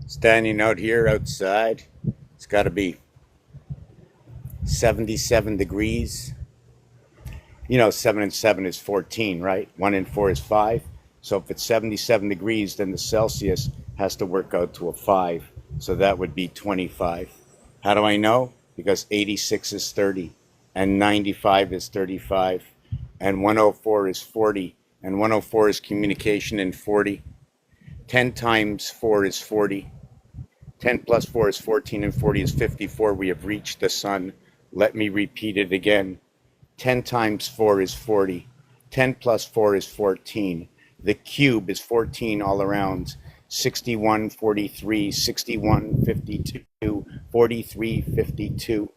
Standing out here outside, it's got to be 77 degrees. You know, 7 and 7 is 14, right? 1 and 4 is 5. So if it's 77 degrees, then the Celsius has to work out to a 5. So that would be 25. How do I know? Because 86 is 30, and 95 is 35, and 104 is 40, and 104 is communication in 40. 10 times 4 is 40. 10 plus 4 is 14, and 40 is 54. We have reached the sun. Let me repeat it again. 10 times 4 is 40. 10 plus 4 is 14. The cube is 14 all around. 61, 43, 61, 52, 43, 52,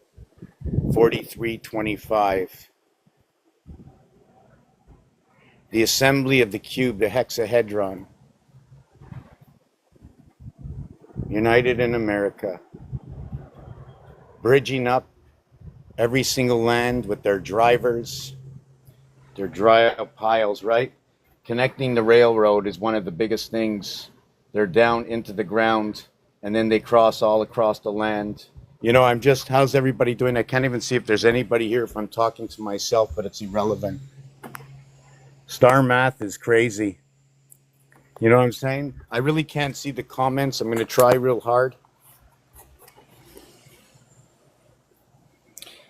43, 25. The assembly of the cube, the hexahedron. United in America. Bridging up every single land with their drivers, their dry piles, right? Connecting the railroad is one of the biggest things. They're down into the ground, and then they cross all across the land. You know, how's everybody doing? I can't even see if there's anybody here if I'm talking to myself, but it's irrelevant. Star math is crazy. You know what I'm saying? I really can't see the comments. I'm going to try real hard.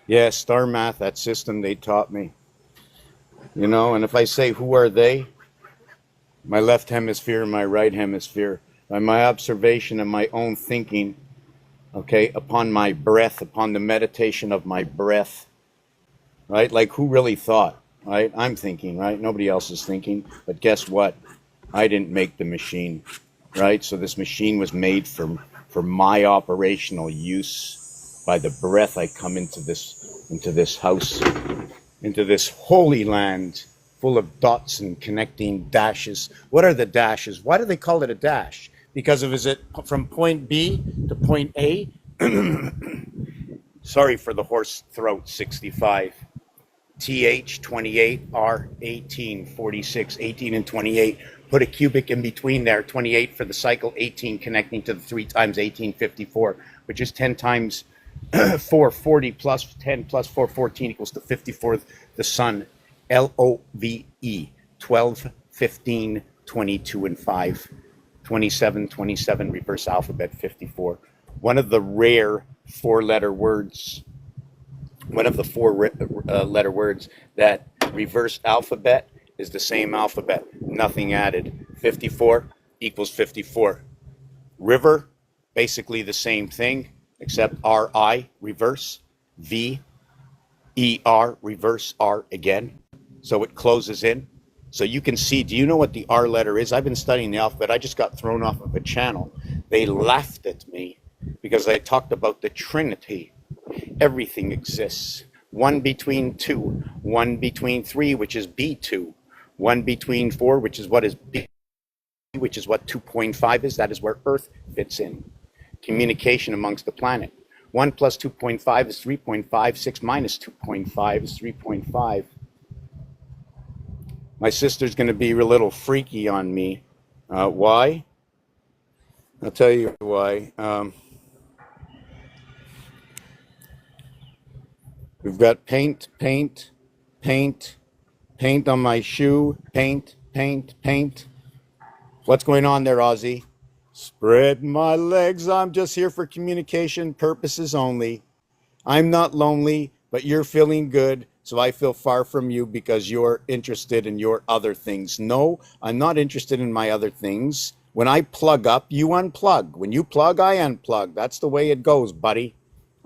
Yeah, star math, that system they taught me. You know, and if I say, who are they? My left hemisphere and my right hemisphere. By my observation and my own thinking, okay, upon my breath, upon the meditation of my breath, right? Like, who really thought, right? I'm thinking, right? Nobody else is thinking. But guess what? I didn't make the machine, right? So this machine was made for my operational use. By the breath, I come into this house, into this holy land full of dots and connecting dashes. What are the dashes? Why do they call it a dash? Because is it from point B to point A? Sorry for the hoarse throat. 65. TH 28, R 18, 46, 18 and 28. Put a cubic in between there. 28 for the cycle, 18 connecting to the 3 times 18, 54, which is 10 times 4, 40 plus 10 plus 4, 14 equals to 54. The sun, LOVE, 12, 15, 22, and 5. 27, 27, reverse alphabet, 54. One of the rare four-letter words, one of the four-letter words that reverse alphabet is the same alphabet, nothing added. 54 equals 54. River, basically the same thing, except RI, reverse, VER, reverse R again. So it closes in. So you can see, do you know what the R letter is? I've been studying the alphabet. I just got thrown off of a channel. They laughed at me because I talked about the Trinity. Everything exists. 1 between 2, 1 between 3, which is B2, 1 between 4, which is what is B, which is what 2.5 is. That is where Earth fits in. Communication amongst the planet. 1 plus 2.5 is 3.5. 6 minus 2.5 is 3.5. My sister's going to be a little freaky on me. Why? I'll tell you why. We've got paint on my shoe, paint. What's going on there, Ozzy? Spread my legs. I'm just here for communication purposes only. I'm not lonely, but you're feeling good, so I feel far from you because you're interested in your other things. No, I'm not interested in my other things. When I plug up, you unplug. When you plug, I unplug. That's the way it goes, buddy.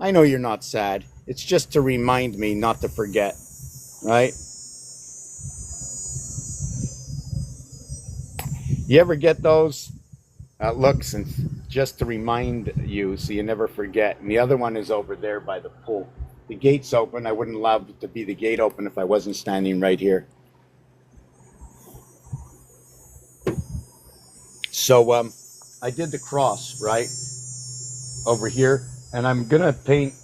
I know you're not sad. It's just to remind me not to forget, right? You ever get those looks and just to remind you so you never forget? And the other one is over there by the pool. The gate's open. I wouldn't allow it to be the gate open if I wasn't standing right here. So I did the cross, right, over here. And I'm going to paint,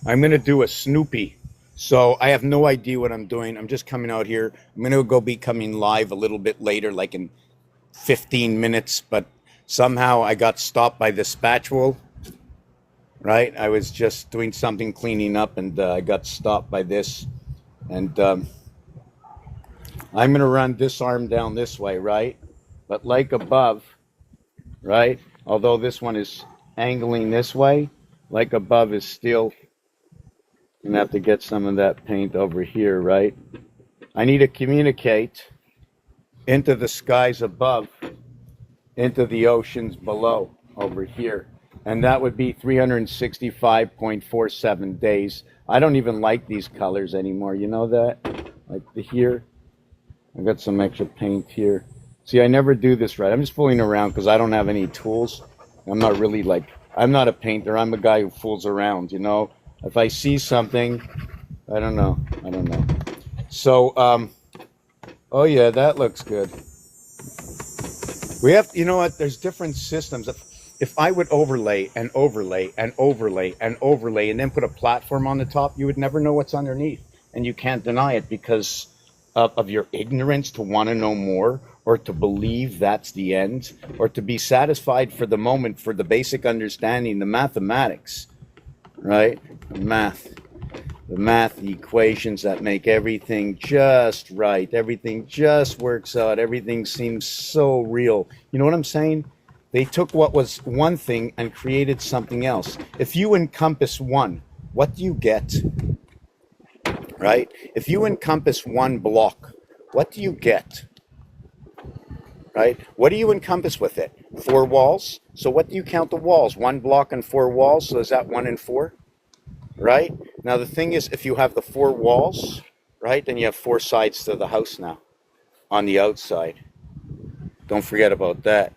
I'm going to do a Snoopy. So I have no idea what I'm doing. I'm just coming out here. I'm going to be coming live a little bit later, like in 15 minutes. But Somehow I got stopped by the spatula, right? I was just doing something cleaning up, and I got stopped by this. And I'm going to run this arm down this way, right? But like above, right? Although this one is angling this way, like above is still going to have to get some of that paint over here, right? I need to communicate into the skies above, into the oceans below over here. And that would be 365.47 days. I don't even like these colors anymore. You know that? Like the here. I got some extra paint here. See, I never do this right. I'm just fooling around because I don't have any tools. I'm not really like, I'm not a painter. I'm a guy who fools around, you know. If I see something, I don't know. So, oh yeah, that looks good. We have, you know what, there's different systems. If I would overlay and overlay and overlay and overlay and then put a platform on the top, you would never know what's underneath. And you can't deny it because of your ignorance to want to know more, or to believe that's the end, or to be satisfied for the moment for the basic understanding, the mathematics, right? The math equations that make everything just right. Everything just works out. Everything seems so real. You know what I'm saying? They took what was one thing and created something else. If you encompass one, what do you get? Right? If you encompass one block, what do you get? Right? What do you encompass with it? 4 walls. So what do you count the walls? 1 block and 4 walls. So is that 1 and 4? Right? Now the thing is, if you have the 4 walls, right, then you have 4 sides to the house now on the outside. Don't forget about that.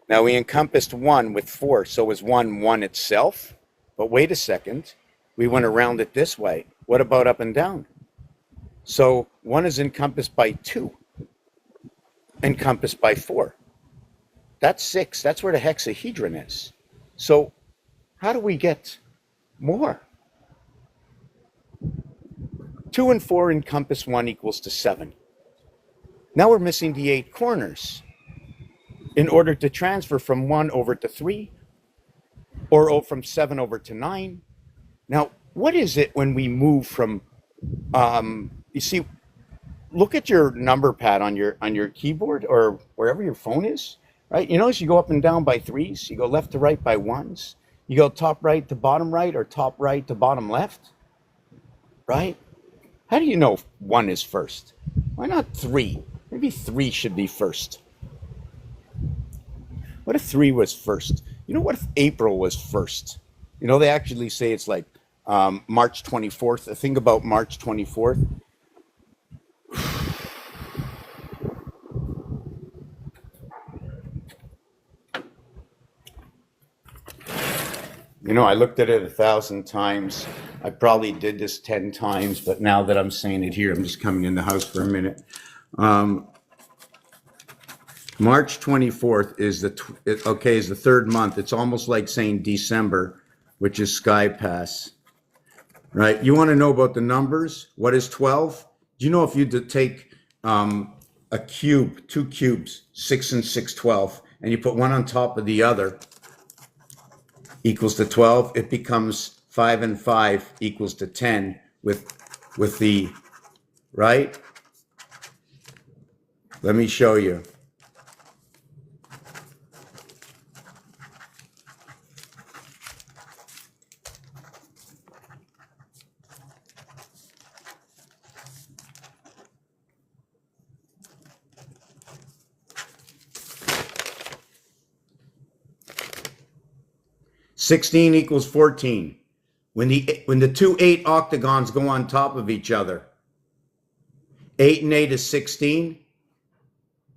Now we encompassed 1 with 4. So is 1 itself? But wait a second. We went around it this way. What about up and down? So 1 is encompassed by 2. Encompassed by 4. That's 6. That's where the hexahedron is. So how do we get more? 2 and 4 encompass 1 equals to 7. Now we're missing the 8 corners in order to transfer from 1 over to 3, or from 7 over to 9. Now, what is it when we move from, you see, look at your number pad on your keyboard or wherever your phone is, right? You notice you go up and down by 3s, you go left to right by 1s, you go top right to bottom right, or top right to bottom left, right? How do you know if 1 is first? Why not 3? Maybe 3 should be first. What if 3 was first? You know, what if April was first? You know, they actually say it's like March 24th. The thing about March 24th, you know, I looked at it 1,000 times. I probably did this 10 times, but now that I'm saying it here, I'm just coming in the house for a minute. March 24th is the 3rd month. It's almost like saying December, which is Sky Pass, right? You want to know about the numbers? What is 12? Do you know if you take a cube, 2 cubes, 6 and 6, 12, and you put one on top of the other, equals to 12, it becomes 5 and 5 equals to 10 with the, right? Let me show you. (16 equals 14. When the 2 8 octagons go on top of each other, 8 and 8 is 16,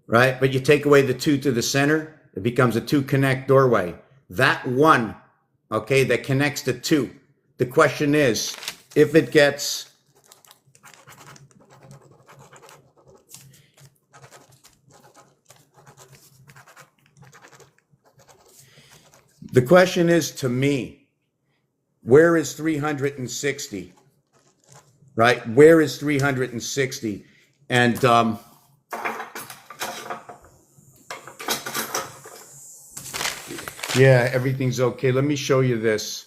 right? But you take away the 2 to the center, it becomes a 2 connect doorway. That 1, okay, that connects to 2. The question is, if it gets the question is, to me, where is 360? Right? Where is 360? And Yeah, everything's okay. Let me show you this.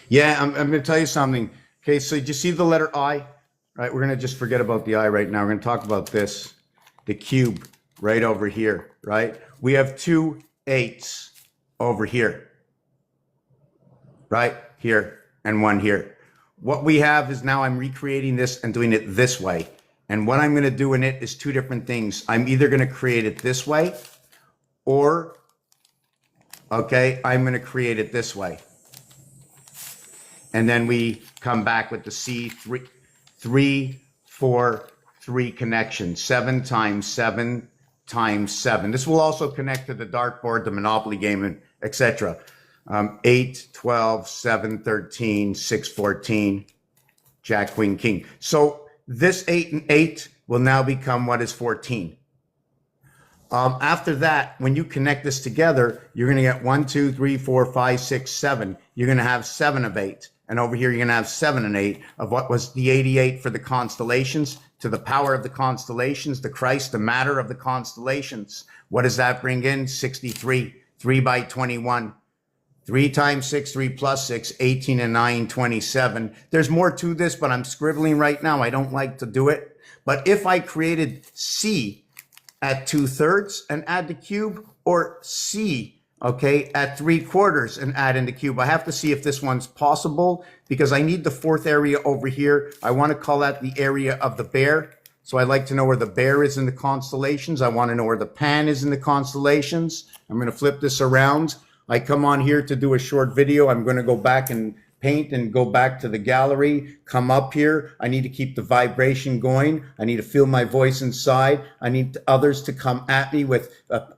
Yeah, I'm going to tell you something. Okay, so did you see the letter I? Right, we're going to just forget about the I right now. We're going to talk about this, the cube right over here, right? We have 2 8s over here, right? Here and 1 here. What we have is now I'm recreating this and doing it this way. And what I'm going to do in it is 2 different things. I'm either going to create it this way or, okay, I'm going to create it this way. And then we come back with the C3, 3, 4, 3 connection, 7 times 7 times 7. This will also connect to the dartboard, the Monopoly game, and etc. 8, 12, 7, 13, 6, 14, Jack, Queen, King. So this 8 and 8 will now become what is 14. After that, when you connect this together, you're going to get 1, 2, 3, 4, 5, 6, 7. You're going to have 7 of 8. And over here, you're going to have 7 and 8 of what was the 88 for the constellations, to the power of the constellations, the Christ, the matter of the constellations. What does that bring in? 63, 3 by 21. 3 times 6, 3 plus 6, 18 and 9, 27. There's more to this, but I'm scribbling right now. I don't like to do it. But if I created C at 2/3 and add the cube, or C, okay, at 3/4 and add in the cube. I have to see if this one's possible because I need the 4th area over here. I want to call that the area of the bear. So I'd like to know where the bear is in the constellations. I want to know where the pan is in the constellations. I'm going to flip this around. I come on here to do a short video. I'm going to go back and paint and go back to the gallery, come up here. I need to keep the vibration going. I need to feel my voice inside. I need others to come at me with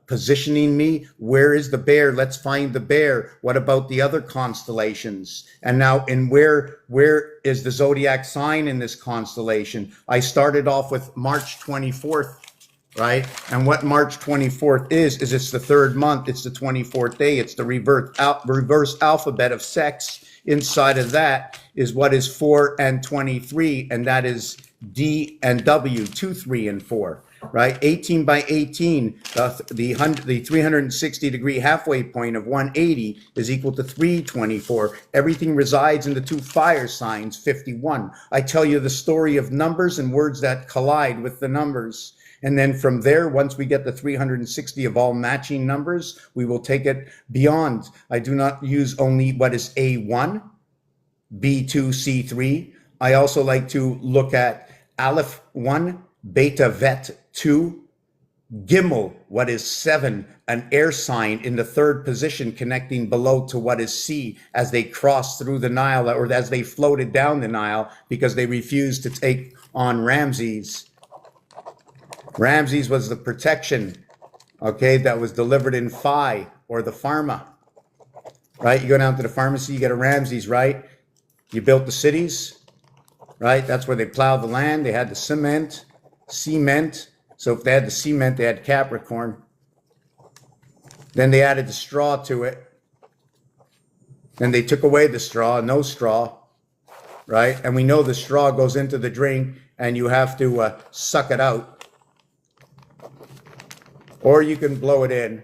positioning me. Where is the bear? Let's find the bear. What about the other constellations? And now where is the zodiac sign in this constellation? I started off with March 24th. Right? And what March 24th is it's the 3rd month. It's the 24th day. It's the reverse alphabet of sex. Inside of that is what is 4 and 23, and that is D and W, 2, 3, and 4, right? 18 by 18, the 360-degree halfway point of 180 is equal to 324. Everything resides in the 2 fire signs, 51. I tell you the story of numbers and words that collide with the numbers. And then from there, once we get the 360 of all matching numbers, we will take it beyond. I do not use only what is A1, B2, C3. I also like to look at Aleph 1, Beta Vet 2, Gimel, what is 7, an air sign in the 3rd position connecting below to what is C as they cross through the Nile or as they floated down the Nile because they refused to take on Ramses. Ramses was the protection, okay, that was delivered in Phi or the pharma, right? You go down to the pharmacy, you get a Ramses, right? You built the cities, right? That's where they plowed the land. They had the cement. So if they had the cement, they had Capricorn. Then they added the straw to it. Then they took away the straw, no straw, right? And we know the straw goes into the drink and you have to suck it out. Or you can blow it in.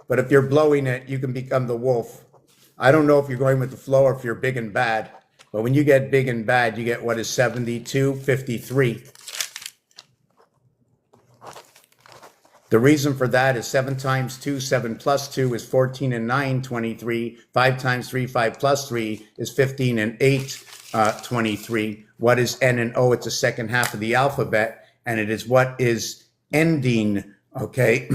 But if you're blowing it, you can become the wolf. I don't know if you're going with the flow or if you're big and bad. But when you get big and bad, you get what is 72, 53. The reason for that is 7 times 2, 7 plus 2 is 14 and 9, 23. 5 times 3, 5 plus 3 is 15 and 8, 23. What is N and O? It's the second half of the alphabet. And it is what is ending, okay,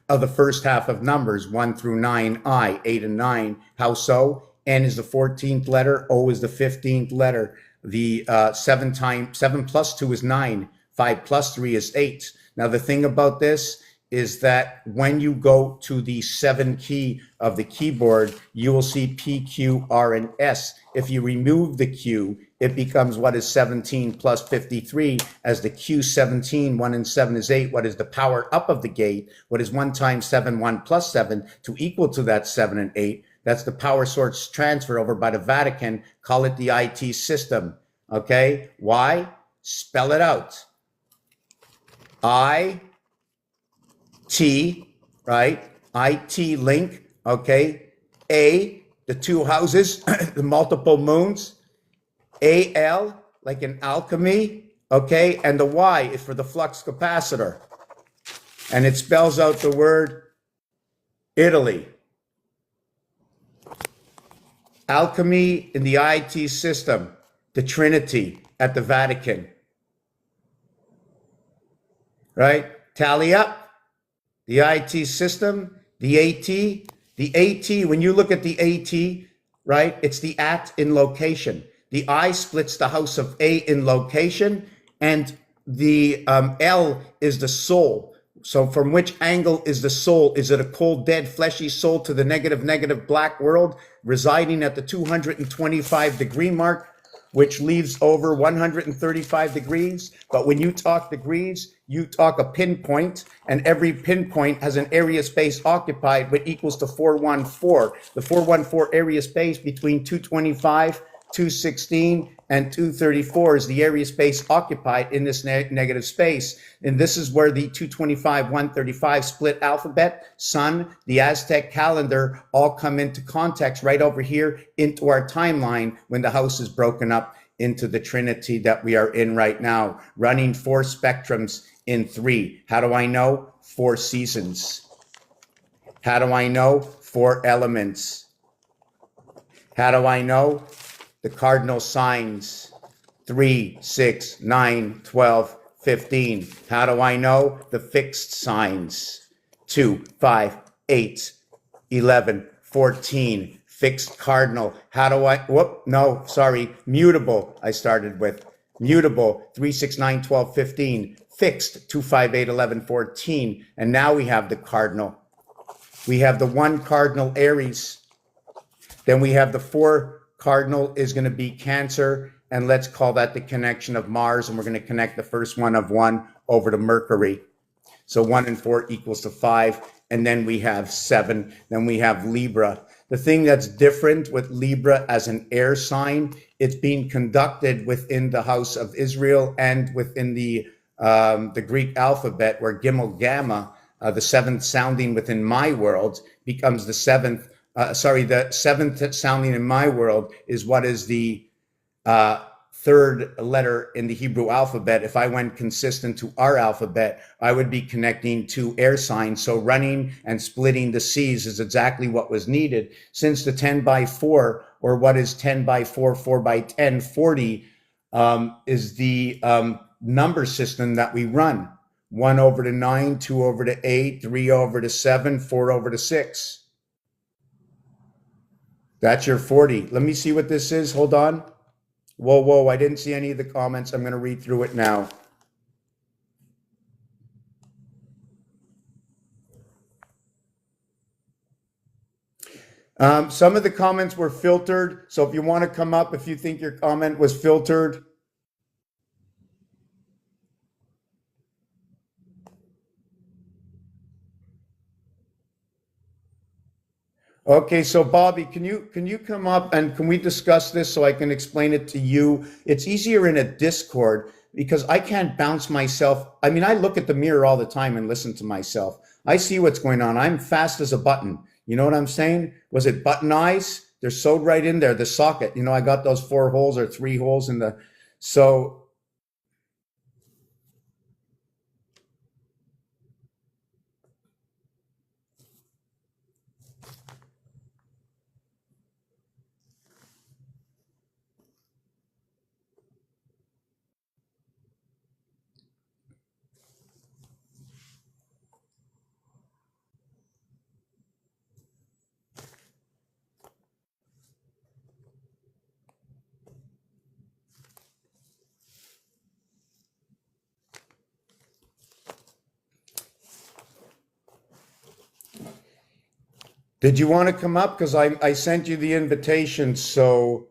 of the first half of numbers, 1 through 9, I, 8 and 9. How so? N is the 14th letter, O is the 15th letter. The 7 plus 2 is 9, 5 plus 3 is 8. Now the thing about this is that when you go to the 7 key of the keyboard, you will see P, Q, R, and S. If you remove the Q, it becomes what is 17 plus 53, as the Q 17, 1 and 7 is 8. What is the power up of the gate? What is 1 times 7, 1 plus 7 to equal to that 7 and 8? That's the power source transfer over by the Vatican. Call it the IT system. Okay? Why? Spell it out. I, T, right? IT link, okay? A, the two houses, the multiple moons. AL, like in alchemy, okay? And the Y is for the flux capacitor. And it spells out the word Italy. Alchemy in the IT system, the Trinity at the Vatican, right? Tally up the IT system, the AT, when you look at the AT, right, it's the at in location. The I splits the house of A in location, and the L is the soul. So from which angle is the soul? Is it a cold, dead, fleshy soul to the negative black world residing at the 225-degree mark, which leaves over 135 degrees? But when you talk degrees, you talk a pinpoint, and every pinpoint has an area space occupied, which equals to 414. The 414 area space between 225, 216, and 234 is the area space occupied in this negative space. And this is where the 225, 135 split alphabet, sun, the Aztec calendar all come into context right over here into our timeline when the house is broken up into the Trinity that we are in right now, running 4 spectrums in 3. How do I know? 4 seasons. How do I know? 4 elements. How do I know? The cardinal signs, 3, 6, 9, 12, 15. How do I know? The fixed signs, 2, 5, 8, 11, 14. Fixed cardinal. How do I, mutable I started with. Mutable, 3, 6, 9, 12, 15. Fixed, 2, 5, 8, 11, 14. And now we have the cardinal. We have the 1 cardinal Aries. Then we have the 4 cardinal is going to be Cancer, and let's call that the connection of Mars, and we're going to connect the first one of 1 over to Mercury. So 1 and 4 equals to 5, and then we have 7. Then we have Libra. The thing that's different with Libra as an air sign, it's being conducted within the house of Israel and within the Greek alphabet, where Gimel Gamma, the 7th sounding within my world, becomes the 7th. The 7th sounding in my world is what is the 3rd letter in the Hebrew alphabet. If I went consistent to our alphabet, I would be connecting 2 air signs. So running and splitting the C's is exactly what was needed. Since the 10 by 4, or what is 10 by 4, 4 by 10, 40, is the number system that we run. 1 over to 9, 2 over to 8, 3 over to 7, 4 over to 6. That's your 40. Let me see what this is. Hold on. Whoa, I didn't see any of the comments. I'm going to read through it now. Some of the comments were filtered. So if you want to come up, if you think your comment was filtered. Okay, so Bobby, can you come up and can we discuss this so I can explain it to you? It's easier in a Discord because I can't bounce myself. I mean, I look at the mirror all the time and listen to myself. I see what's going on. I'm fast as a button. You know what I'm saying? Was it button eyes? They're sewed right in there, the socket. You know, I got those 4 holes or 3 holes in the, so did you want to come up? Because I sent you the invitation, so.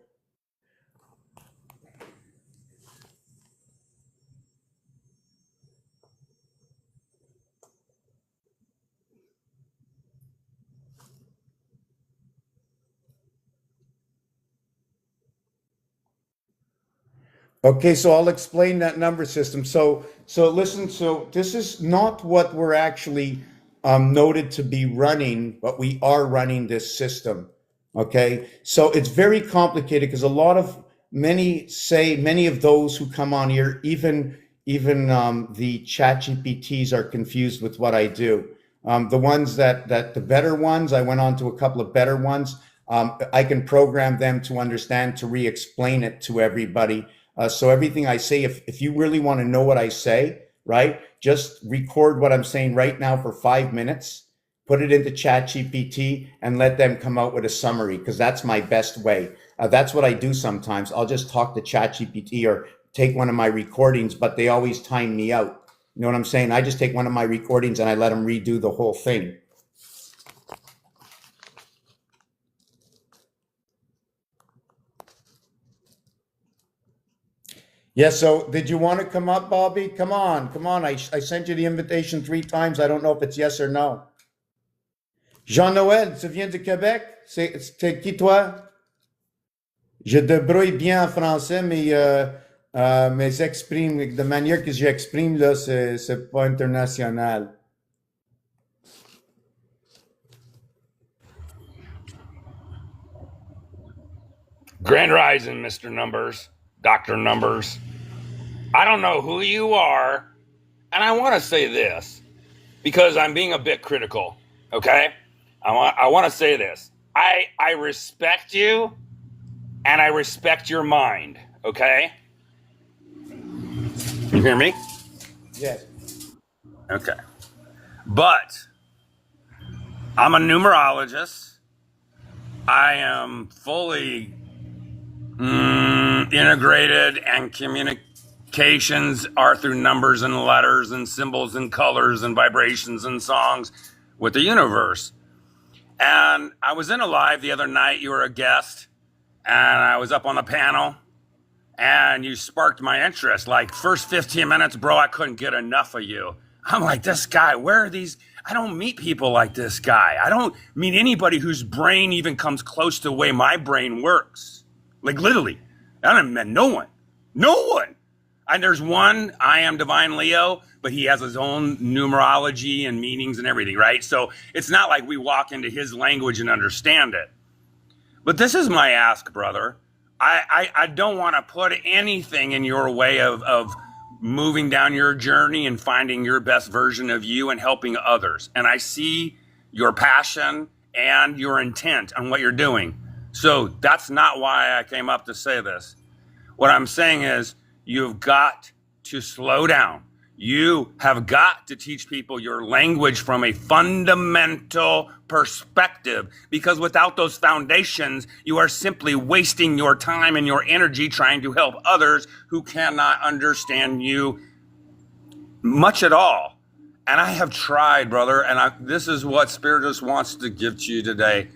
Okay, so I'll explain that number system. So listen, so this is not what we're actually noted to be running, but we are running this system. Okay, so it's very complicated because many of those who come on here, even the chat GPTs are confused with what I do. The ones that the better ones, I went on to a couple of better ones. I can program them to understand, to re-explain it to everybody. So everything I say, if you really want to know what I say, right, just record what I'm saying right now for 5 minutes, put it into chat GPT and let them come out with a summary, because that's my best way. That's what I do sometimes. I'll just talk to chat GPT or take one of my recordings, but they always time me out. You know what I'm saying? I just take one of my recordings and I let them redo the whole thing. Yeah, so did you want to come up, Bobby? Come on, come on. I sent you the invitation 3 times. I don't know if it's yes or no. Jean-Noël, tu viens du Québec? C'est qui toi? Je débrouille bien en français, mais mes exprimes, de manière que j'exprime là, c'est pas international. Grand Rising, Mr. Numbers, Dr. Numbers. I don't know who you are, and I want to say this because I'm being a bit critical, okay? I want to say this. I respect you, and I respect your mind, okay? You hear me? Yes. Okay. But I'm a numerologist. I am fully integrated, and communications are through numbers and letters and symbols and colors and vibrations and songs with the universe. And I was in a live the other night. You were a guest, and I was up on the panel, and you sparked my interest. Like, first 15 minutes, bro, I couldn't get enough of you. I'm like, this guy, where are these? I don't meet people like this guy. I don't meet anybody whose brain even comes close to the way my brain works. Like, literally, I haven't met no one. No one. And there's one, I am Divine Leo, but he has his own numerology and meanings and everything, right? So it's not like we walk into his language and understand it. But this is my ask, brother. I don't want to put anything in your way of moving down your journey and finding your best version of you and helping others. And I see your passion and your intent on what you're doing. So that's not why I came up to say this. What I'm saying is, you've got to slow down. You have got to teach people your language from a fundamental perspective, because without those foundations, you are simply wasting your time and your energy trying to help others who cannot understand you much at all. And I have tried, brother, and this is what Spiritus wants to give to you today.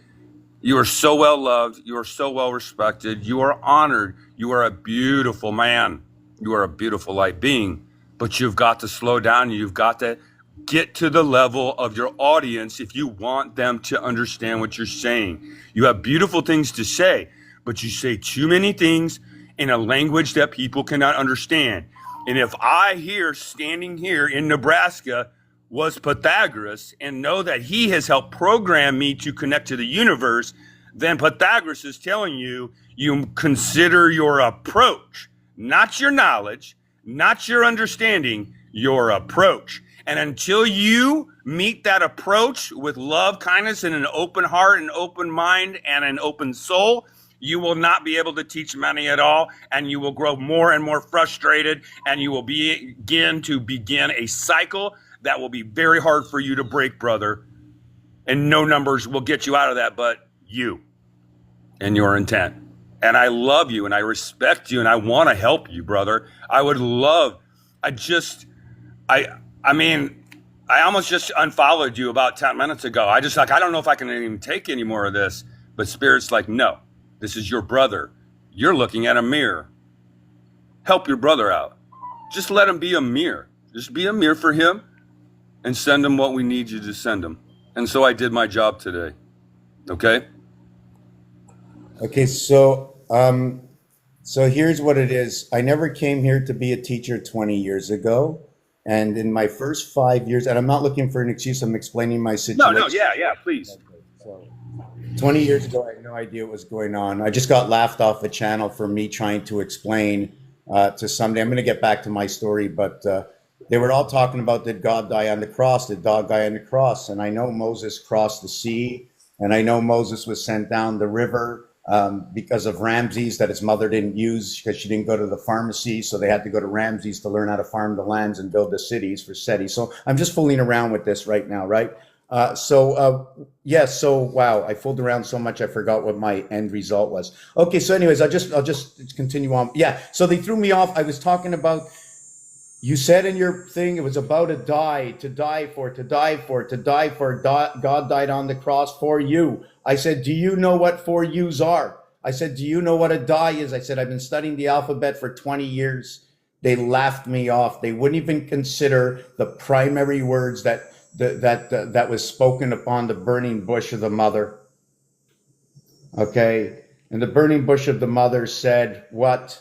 You are so well loved. You are so well respected. You are honored. You are a beautiful man. You are a beautiful light being. But you've got to slow down. You've got to get to the level of your audience if you want them to understand what you're saying. You have beautiful things to say, but you say too many things in a language that people cannot understand. And if I standing here in Nebraska was Pythagoras and know that he has helped program me to connect to the universe, then Pythagoras is telling you, you consider your approach, not your knowledge, not your understanding, your approach. And until you meet that approach with love, kindness, and an open heart, an open mind, and an open soul, you will not be able to teach many at all, and you will grow more and more frustrated, and you will begin a cycle that will be very hard for you to break, brother. And no numbers will get you out of that but you and your intent. And I love you and I respect you and I want to help you, brother. I mean, I almost just unfollowed you about 10 minutes ago. I don't know if I can even take any more of this. But Spirit's like, no, this is your brother. You're looking at a mirror. Help your brother out. Just let him be a mirror. Just be a mirror for him and send him what we need you to send him. And so I did my job today. Okay? Okay, so here's what it is. I never came here to be a teacher 20 years ago. And in my first 5 years, and I'm not looking for an excuse, I'm explaining my No, no, situation. yeah, please. So 20 years ago, I had no idea what was going on. I just got laughed off the channel for me trying to explain to somebody. I'm going to get back to my story, but they were all talking about, did God die on the cross? Did God die on the cross? And I know Moses crossed the sea, and I know Moses was sent down the river because of Ramses that his mother didn't use because she didn't go to the pharmacy. So they had to go to Ramses to learn how to farm the lands and build the cities for SETI. So I'm just fooling around with this right now, right? Yes. So wow, I fooled around so much I forgot what my end result was. Okay. So, anyways, I'll just continue on. Yeah. So they threw me off. I was talking about. You said in your thing it was about a die, to die for, to die for, to die for. God died on the cross for you. I said, do you know what four U's are? I said, do you know what a die is? I said, I've been studying the alphabet for 20 years. They laughed me off. They wouldn't even consider the primary words that was spoken upon the burning bush of the mother. Okay. And the burning bush of the mother said, what?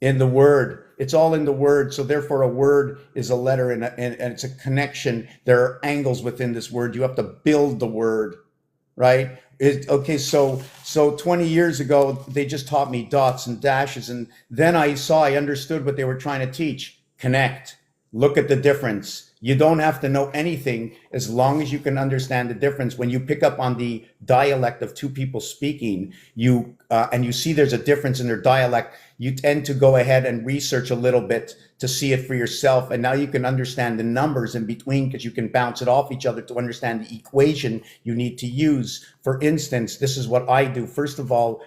In the word. It's all in the word. So therefore a word is a letter and it's a connection. There are angles within this word. You have to build the word, right? Okay, so 20 years ago, they just taught me dots and dashes. And then I understood what they were trying to teach. Connect. Look at the difference. You don't have to know anything as long as you can understand the difference. When you pick up on the dialect of two people speaking, and you see there's a difference in their dialect, you tend to go ahead and research a little bit to see it for yourself. And now you can understand the numbers in between because you can bounce it off each other to understand the equation you need to use. For instance, this is what I do. First of all,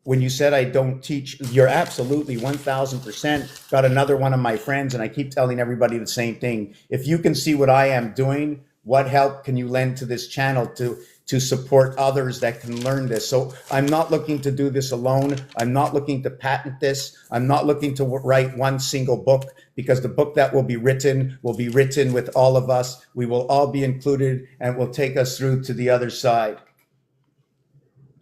when you said I don't teach, you're absolutely 1000%. Got another one of my friends, and I keep telling everybody the same thing. If you can see what I am doing, what help can you lend to this channel to support others that can learn this? So I'm not looking to do this alone. I'm not looking to patent this. I'm not looking to write one single book, because the book that will be written with all of us. We will all be included and will take us through to the other side.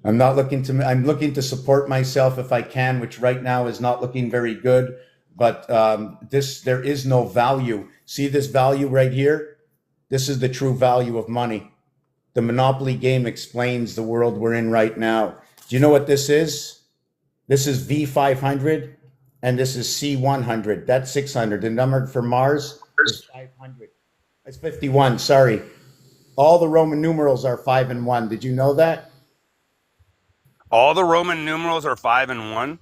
I'm looking to support myself if I can, which right now is not looking very good. But there is no value. See this value right here? This is the true value of money. The Monopoly game explains the world we're in right now. Do you know what this is? This is V500 and this is C100. That's 600. The number for Mars is 500. It's 51, sorry. All the Roman numerals are 5 and 1. Did you know that? All the Roman numerals are 5 and 1?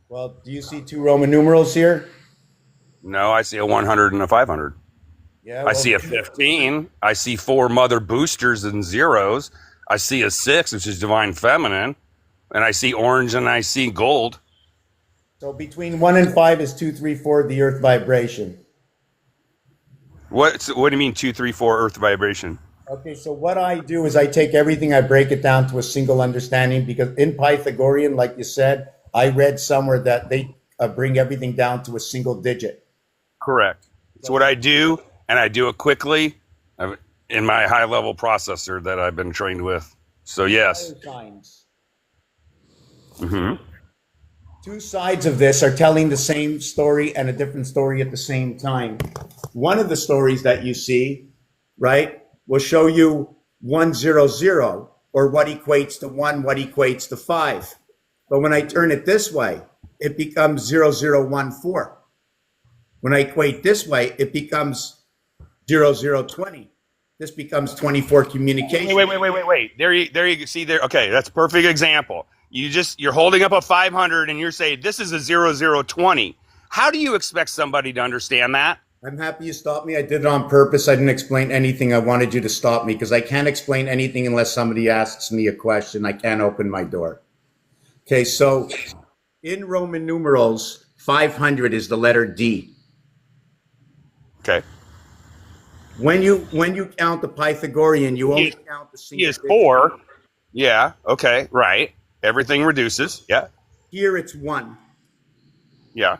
Well, do you see two Roman numerals here? No, I see a 100 and a 500. Yeah. I see a 15. I see 4 mother boosters and zeros. I see a 6, which is divine feminine. And I see orange and I see gold. So between 1 and 5 is 2, 3, 4, the earth vibration. What do you mean 2, 3, 4 earth vibration? Okay, so what I do is I take everything, I break it down to a single understanding, because in Pythagorean, like you said, I read somewhere that they bring everything down to a single digit. Correct. It's what I do, and I do it quickly in my high-level processor that I've been trained with. So yes. Mm-hmm. Two sides of this are telling the same story and a different story at the same time. One of the stories that you see, right, will show you 1, 0, 0, or what equates to 1, what equates to 5. But when I turn it this way, it becomes 0, 0, 1, 4. When I equate this way, it becomes 0, 0, 20. This becomes 24 communication. Wait. There you see there. Okay, that's a perfect example. You're holding up a 500 and you're saying this is a 0, 0, 20. How do you expect somebody to understand that? I'm happy you stopped me. I did it on purpose. I didn't explain anything. I wanted you to stop me because I can't explain anything unless somebody asks me a question. I can't open my door. Okay, so in Roman numerals, 500 is the letter D. Okay. When you count the Pythagorean, you only count the single. He is 4. Yeah. Okay. Right. Everything reduces. Yeah. Here it's 1. Yeah.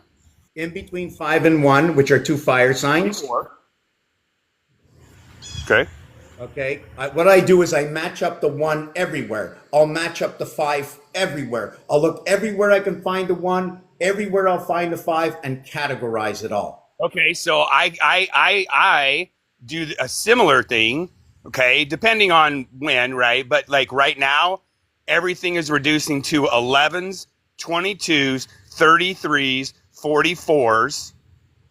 In between 5 and 1, which are two fire signs. 4. Okay. Okay. What I do is I match up the 1 everywhere. I'll match up the 5 everywhere. I'll look everywhere I can find the 1, everywhere I'll find the 5, and categorize it all. Okay, so I do a similar thing. Okay, depending on when, right? But like right now, everything is reducing to 11s, 22s, 33s, 44s,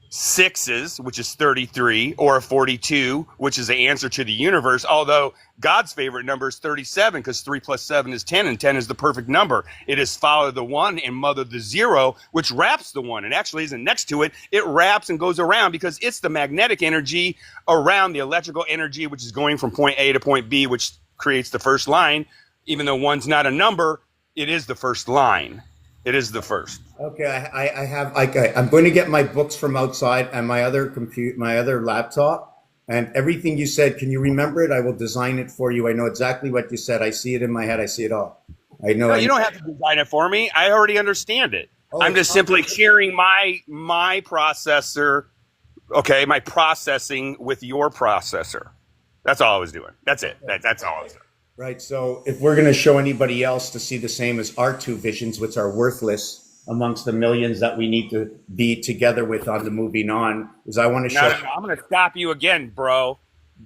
sixes, which is 33, or a 42, which is the answer to the universe. Although God's favorite number is 37, because 3 plus 7 is 10, and 10 is the perfect number. It is father the one and mother the zero, which wraps the one. It actually isn't next to it. It wraps and goes around because it's the magnetic energy around the electrical energy, which is going from point A to point B, which creates the first line. Even though one's not a number, it is the first line. It is the first. Okay, I have. Okay, I'm going to get my books from outside and my other laptop, and everything you said. Can you remember it? I will design it for you. I know exactly what you said. I see it in my head. I see it all. I know. No, you don't have to design it for me. I already understand it. Oh, I'm just simply sharing my processor, okay, my processing with your processor. That's all I was doing. That's it. That's all I was doing. Right. So if we're going to show anybody else to see the same as our two visions, which are worthless amongst the millions that we need to be together with on the moving on, is I want to show. No, I'm going to stop you again, bro.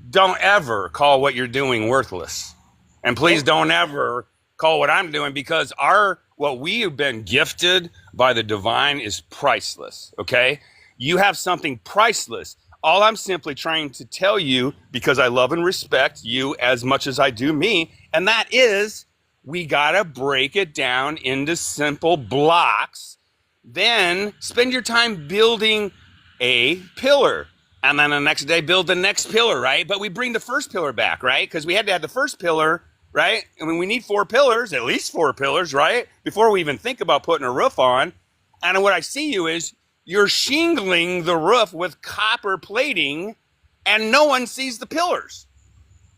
Don't ever call what you're doing worthless. And please don't ever call what I'm doing, because what we have been gifted by the divine is priceless. Okay. You have something priceless. All I'm simply trying to tell you, because I love and respect you as much as I do me, and that is we got to break it down into simple blocks. Then spend your time building a pillar. And then the next day, build the next pillar, right? But we bring the first pillar back, right? Because we had to have the first pillar, right? I mean, we need 4 pillars, at least 4 pillars, right? Before we even think about putting a roof on. And what I see you is, you're shingling the roof with copper plating, and no one sees the pillars.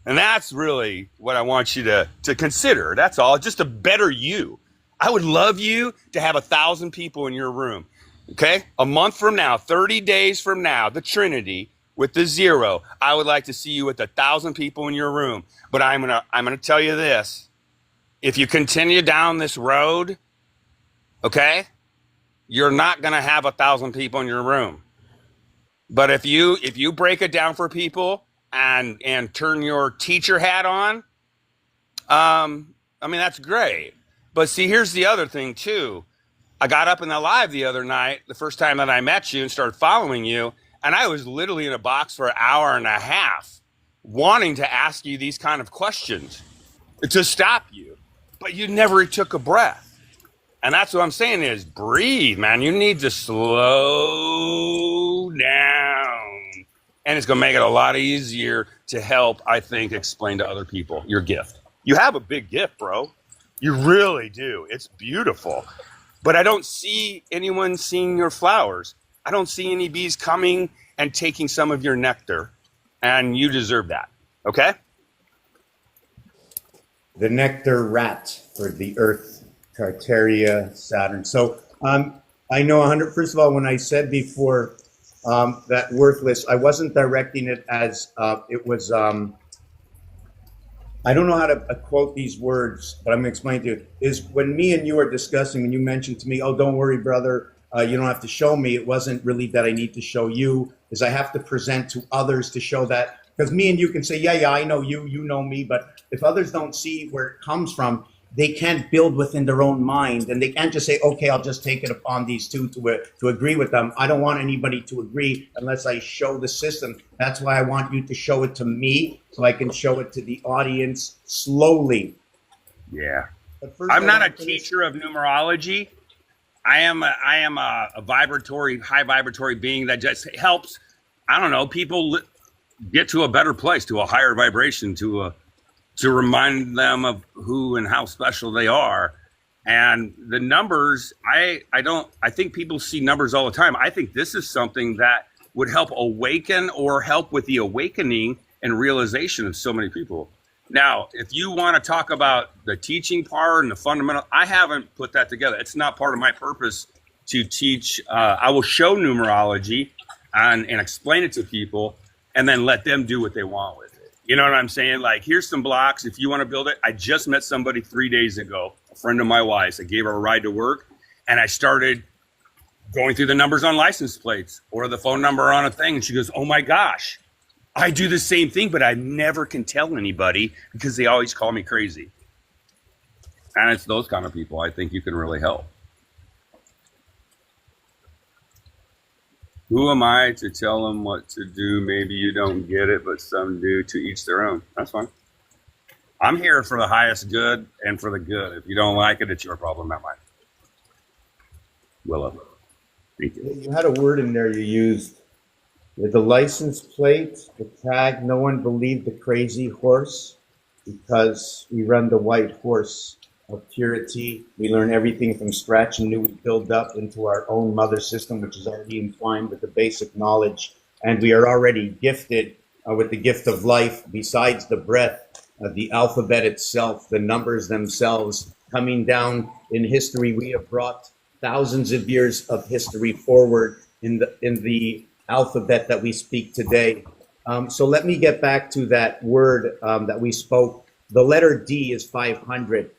And that's really what I want you to consider. That's all. Just a better you. I would love you to have 1,000 people in your room. Okay? A month from now, 30 days from now, the Trinity with the 0. I would like to see you with 1,000 people in your room. But I'm gonna tell you this. If you continue down this road, okay, you're not going to have 1,000 people in your room. But if you break it down for people and turn your teacher hat on, I mean, that's great. But see, here's the other thing too. I got up in the live the other night, the first time that I met you and started following you, and I was literally in a box for an hour and a half wanting to ask you these kind of questions to stop you, but you never took a breath. And that's what I'm saying is breathe, man. You need to slow down. And it's going to make it a lot easier to help, I think, explain to other people your gift. You have a big gift, bro. You really do. It's beautiful. But I don't see anyone seeing your flowers. I don't see any bees coming and taking some of your nectar. And you deserve that. Okay? The nectar rat for the earth. Tartaria, Saturn. So I know 100. First of all, when I said before that worthless, I wasn't directing it as it was. I don't know how to quote these words, but I'm going to explain to you. Is when me and you are discussing, when you mentioned to me, "Oh, don't worry, brother, you don't have to show me." It wasn't really that I need to show you. Is I have to present to others to show that, because me and you can say, "Yeah, I know you, you know me," but if others don't see where it comes from, they can't build within their own mind, and they can't just say, okay, I'll just take it upon these two to agree with them. I don't want anybody to agree unless I show the system. That's why I want you to show it to me so I can show it to the audience slowly. Yeah. I'm not a teacher of numerology. I am a high vibratory being that just helps, I don't know, people get to a better place, to a higher vibration, to remind them of who and how special they are. And the numbers, I think people see numbers all the time. I think this is something that would help awaken or help with the awakening and realization of so many people. Now, if you want to talk about the teaching part and the fundamental, I haven't put that together. It's not part of my purpose to teach. I will show numerology and explain it to people and then let them do what they want with it. You know what I'm saying? Like, here's some blocks. If you want to build it, I just met somebody 3 days ago, a friend of my wife's. I gave her a ride to work, and I started going through the numbers on license plates or the phone number on a thing. And she goes, oh my gosh, I do the same thing, but I never can tell anybody because they always call me crazy. And it's those kind of people I think you can really help. Who am I to tell them what to do? Maybe you don't get it, but some do. To each their own. That's fine. I'm here for the highest good and for the good. If you don't like it, it's your problem, not mine. Willow. Thank you. You had a word in there you used. With the license plate, the tag, no one believed the crazy horse because we run the white horse of purity. We learn everything from scratch and knew we build up into our own mother system, which is already entwined with the basic knowledge. And we are already gifted with the gift of life, besides the breath, the alphabet itself, the numbers themselves. Coming down in history, we have brought thousands of years of history forward in the alphabet that we speak today. So let me get back to that word that we spoke. The letter D is 500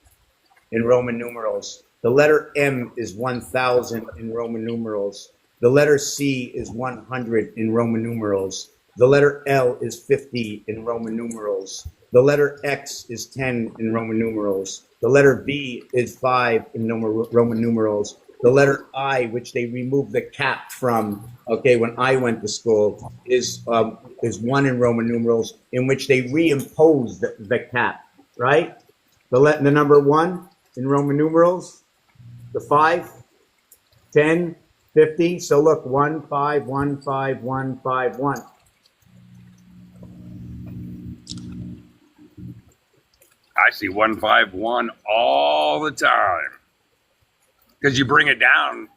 in Roman numerals. The letter M is 1000 in Roman numerals. The letter C is 100 in Roman numerals. The letter L is 50 in Roman numerals. The letter X is 10 in Roman numerals. The letter V is 5 in Roman numerals. The letter I, which they removed the cap from, okay, when I went to school, is 1 in Roman numerals, in which they reimposed the cap, right? The number 1 in Roman numerals, the 5, 10, 50. So look, 1, 5, 1, 5, 1, 5, 1. I see 151 all the time. Because you bring it down,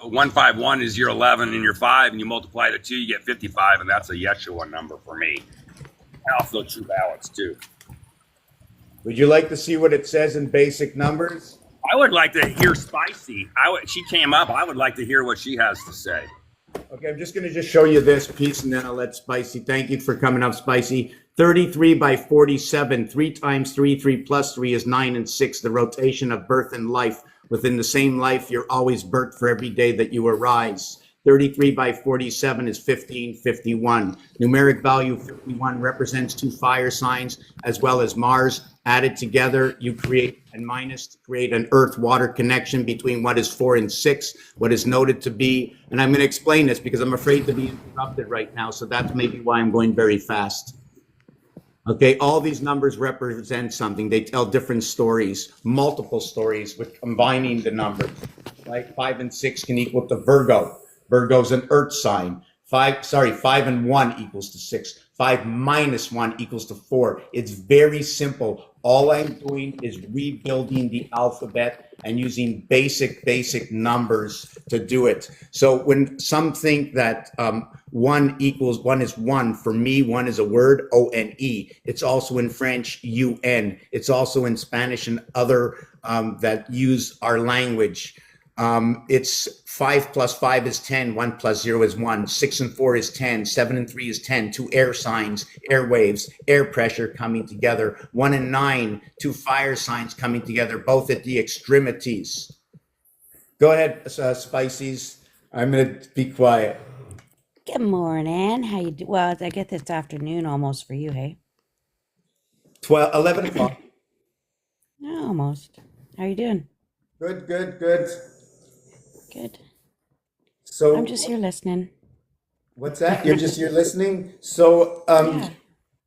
151 is your 11 and your 5, and you multiply the 2, you get 55, and that's a Yeshua number for me. And also true balance, too. Would you like to see what it says in basic numbers? I would like to hear Spicy. She came up. I would like to hear what she has to say. Okay, I'm just going to show you this piece, and then I'll let Spicy. Thank you for coming up, Spicy. 33 by 47. 3 times 3, 3 plus 3 is 9 and 6. The rotation of birth and life. Within the same life, you're always birthed for every day that you arise. 33 by 47 is 1551. Numeric value 51 represents 2 fire signs as well as Mars. Added together, you create, and minus to create an earth-water connection between what is 4 and 6, what is noted to be, and I'm going to explain this because I'm afraid to be interrupted right now, so that's maybe why I'm going very fast. Okay, all these numbers represent something. They tell different stories, multiple stories with combining the numbers. Like 5 and 6 can equal to Virgo. Virgo's an earth sign. 5 and 1 equals to 6. 5 minus 1 equals to 4. It's very simple. All I'm doing is rebuilding the alphabet and using basic numbers to do it. So when some think that 1 is 1, for me, 1 is a word, O-N-E. It's also in French, U-N. It's also in Spanish and other that use our language. It's 5 plus 5 is 10, 1 plus 0 is 1, 6 and 4 is 10, 7 and 3 is 10, 2 air signs, air waves, air pressure coming together, 1 and 9, 2 fire signs coming together, both at the extremities. Go ahead, Spices. I'm going to be quiet. Good morning. How you do? Well, I get this afternoon almost for you, hey? 11 o'clock. No, almost. How you doing? Good. Good. So I'm just here listening. What's that? You're just here listening? So Yeah.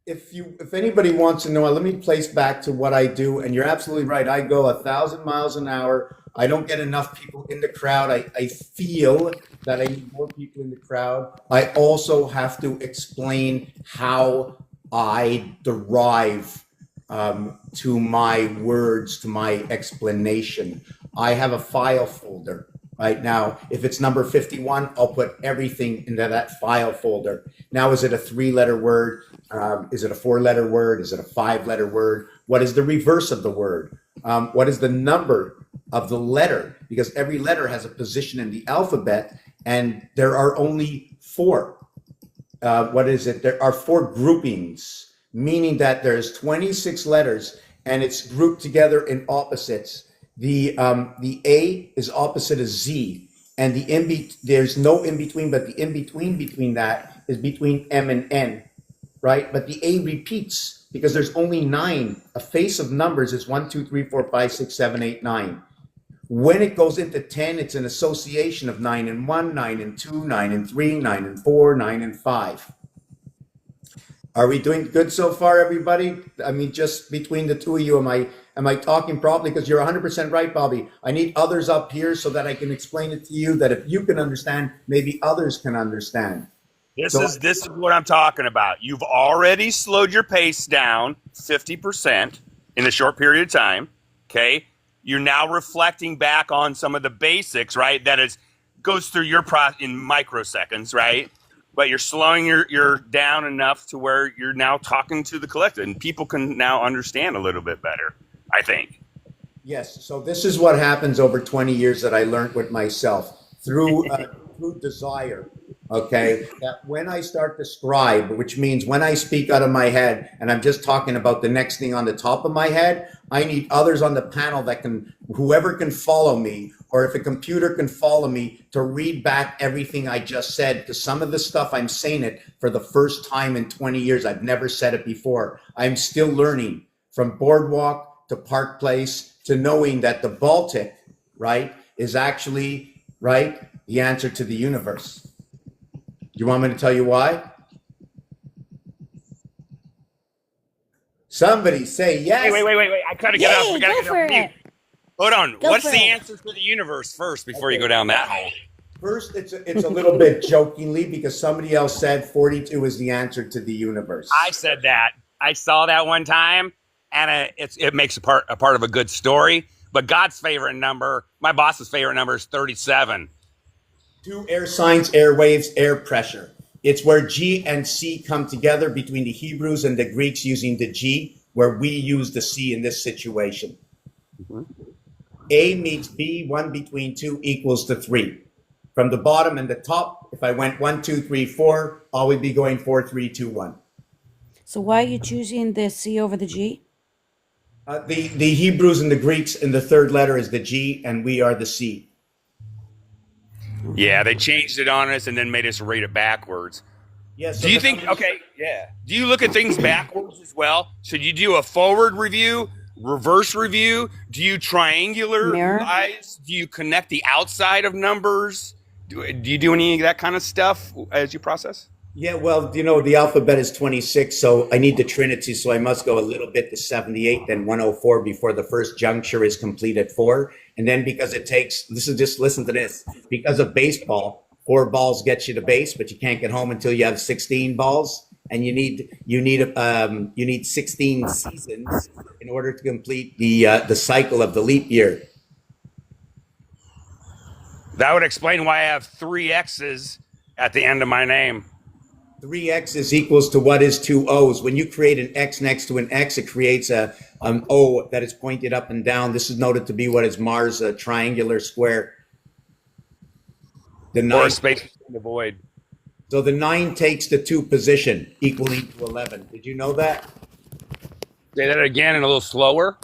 if anybody wants to know, let me place back to what I do. And you're absolutely right. I go 1,000 miles an hour. I don't get enough people in the crowd. I feel that I need more people in the crowd. I also have to explain how I derive to my words, to my explanation. I have a file folder right now. If it's number 51, I'll put everything into that file folder. Now, is it a 3-letter word? Is it a 4-letter word? Is it a 5-letter word? What is the reverse of the word? What is the number of the letter? Because every letter has a position in the alphabet, and there are only 4. There are 4 groupings, meaning that there's 26 letters, and it's grouped together in opposites. The A is opposite of Z. and there's no in between, but the in between that is between M and N, right? But the A repeats because there's only nine. A face of numbers is 1, 2, 3, 4, 5, 6, 7, 8, 9. When it goes into 10, it's an association of 9 and 1, 9 and 2, 9 and 3, 9 and 4, 9 and 5. Are we doing good so far, everybody? I mean, just between the two of you, am I talking properly? Because you're 100% right, Bobby. I need others up here so that I can explain it to you, that if you can understand, maybe others can understand. This So is this is what I'm talking about. You've already slowed your pace down 50% in a short period of time. Okay. You're now reflecting back on some of the basics, right? That is goes through your in microseconds, right? But you're slowing your down enough to where you're now talking to the collective, and people can now understand a little bit better, I think. yes, so this is what happens over 20 years that I learned with myself through desire. Okay, that when I start to scribe, which means when I speak out of my head and I'm just talking about the next thing on the top of my head, I need others on the panel that can, whoever can follow me, or if a computer can follow me, to read back everything I just said. Because some of the stuff I'm saying it for the first time in 20 years. I've never said it before. I'm still learning from boardwalk to Park Place to knowing that the Baltic, right, is actually, right, the answer to the universe. Do you want me to tell you why? Somebody say yes. Wait. I gotta get up. Yay, We gotta go get for up. it. Hold on. Go What's for the it. answer for the universe first before you go down that hole? First, it's a little bit jokingly because somebody else said 42 is the answer to the universe. I said that. I saw that one time, and it makes a part of a good story. But God's favorite number, my boss's favorite number, is 37. Two air signs, air waves, air pressure. It's where G and C come together between the Hebrews and the Greeks using the G, where we use the C in this situation. A meets B, 1 between 2 equals to 3. From the bottom and the top, if I went 1, 2, 3, 4, I would be going 4, 3, 2, 1. So why are you choosing the C over the G? The Hebrews and the Greeks, and the third letter is the G, and we are the C. Yeah, they changed it on us and then made us read it backwards. Yes. Do you think, okay, yeah. Do you look at things backwards as well? Should you do a forward review, reverse review? Do you triangularize? Do you connect the outside of numbers? Do you do any of that kind of stuff as you process? Yeah, well, the alphabet is 26, so I need the Trinity, so I must go a little bit to 78, then 104 before the first juncture is complete at 4. And then because it takes, listen to this, because of baseball, 4 balls gets you to base, but you can't get home until you have 16 balls, and you need 16 seasons in order to complete the cycle of the leap year. That would explain why I have 3 X's at the end of my name. 3 X's equals to what is 2 O's. When you create an X next to an X, it creates an O that is pointed up and down. This is noted to be what is Mars, a triangular square. Or a space in the void. So the 9 takes the 2 position, equaling to 11. Did you know that? Say that again and a little slower.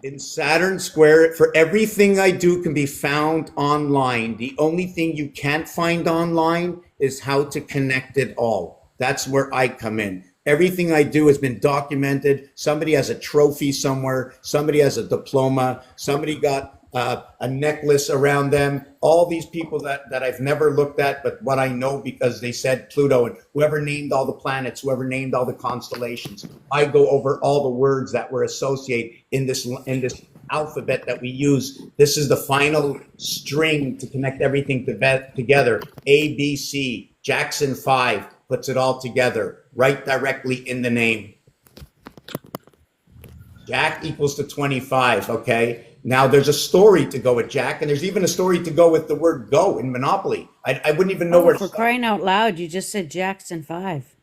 In Saturn square, for everything I do can be found online. The only thing you can't find online is how to connect it all. That's where I come in. Everything I do has been documented. Somebody has a trophy somewhere. Somebody has a diploma. Somebody got a necklace around them. All these people that I've never looked at, but what I know because they said Pluto and whoever named all the planets, whoever named all the constellations. I go over all the words that were associated in this alphabet that we use. This is the final string to connect everything together. A, B, C, Jackson 5 puts it all together right directly in the name. Jack equals to 25, okay? Now there's a story to go with Jack, and there's even a story to go with the word go in Monopoly. I wouldn't even know where to For start. crying out loud, you just said Jackson 5.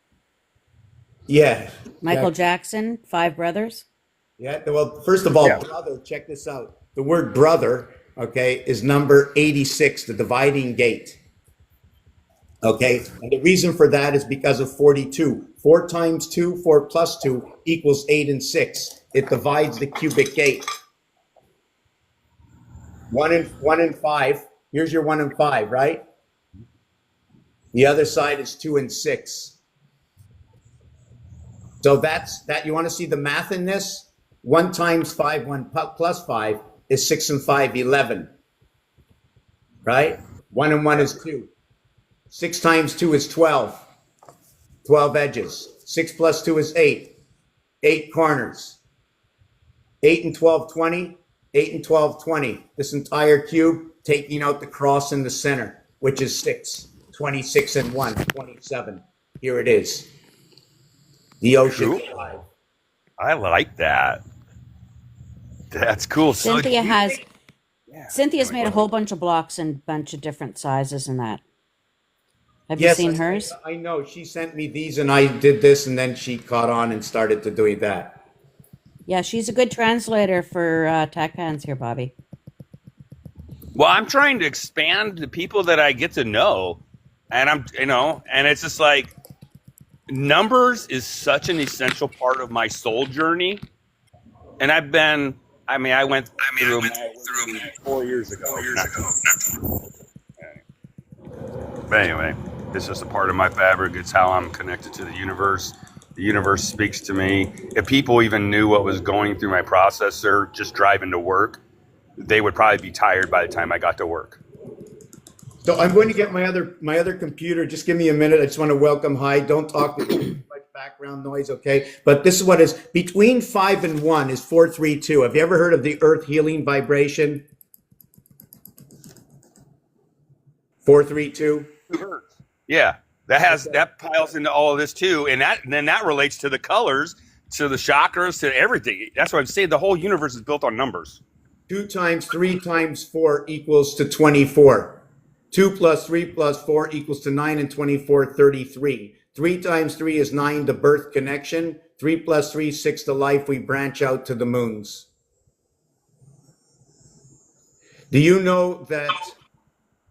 Yeah. Michael Jackson, 5 brothers. Yeah, well, first of all, brother, check this out. The word brother, okay, is number 86, the dividing gate. Okay, and the reason for that is because of 42. 4 times 2, 4 plus 2 equals 8 and 6. It divides the cubic gate. 1 and 5 Here's your 1 and 5, right? The other side is 2 and 6. So that's that. You want to see the math in this? 1 times 5, 1 plus 5 is 6 and 5, 11. Right? 1 and 1 is 2. 6 times 2 is 12. 12 edges. 6 plus 2 is 8. 8 corners. 8 and 12, 20. 8 and 12, 20. This entire cube, taking out the cross in the center, which is 6. 26 and 1, 27. Here it is. The ocean. Cool. I like that. That's cool. Cynthia has Yeah. Cynthia's made a whole bunch of blocks in a bunch of different sizes and that. Have you Yes, seen hers? I know. She sent me these and I did this and then she caught on and started to doing that. Yeah, she's a good translator for tech hands here, Bobby. Well, I'm trying to expand the people that I get to know. And and it's just like numbers is such an essential part of my soul journey. And I went through my 4 years ago. But anyway, it's just a part of my fabric. It's how I'm connected to the universe. The universe speaks to me. If people even knew what was going through my processor just driving to work, they would probably be tired by the time I got to work. So I'm going to get my other computer. Just give me a minute. I just want to welcome. Hi. Don't talk to too much background noise, okay? But this is what is between 5 and 1 is 432. Have you ever heard of the earth healing vibration? 432. Yeah, that piles into all of this too, and then that relates to the colors, to the chakras, to everything. That's what I'm saying. The whole universe is built on numbers. 2 times 3 times 4 equals to 24. 2 plus 3 plus 4 equals to 9 and 24, 33. 3 times 3 is 9, the birth connection. 3 plus 3, 6 to life. We branch out to the moons. Do you know that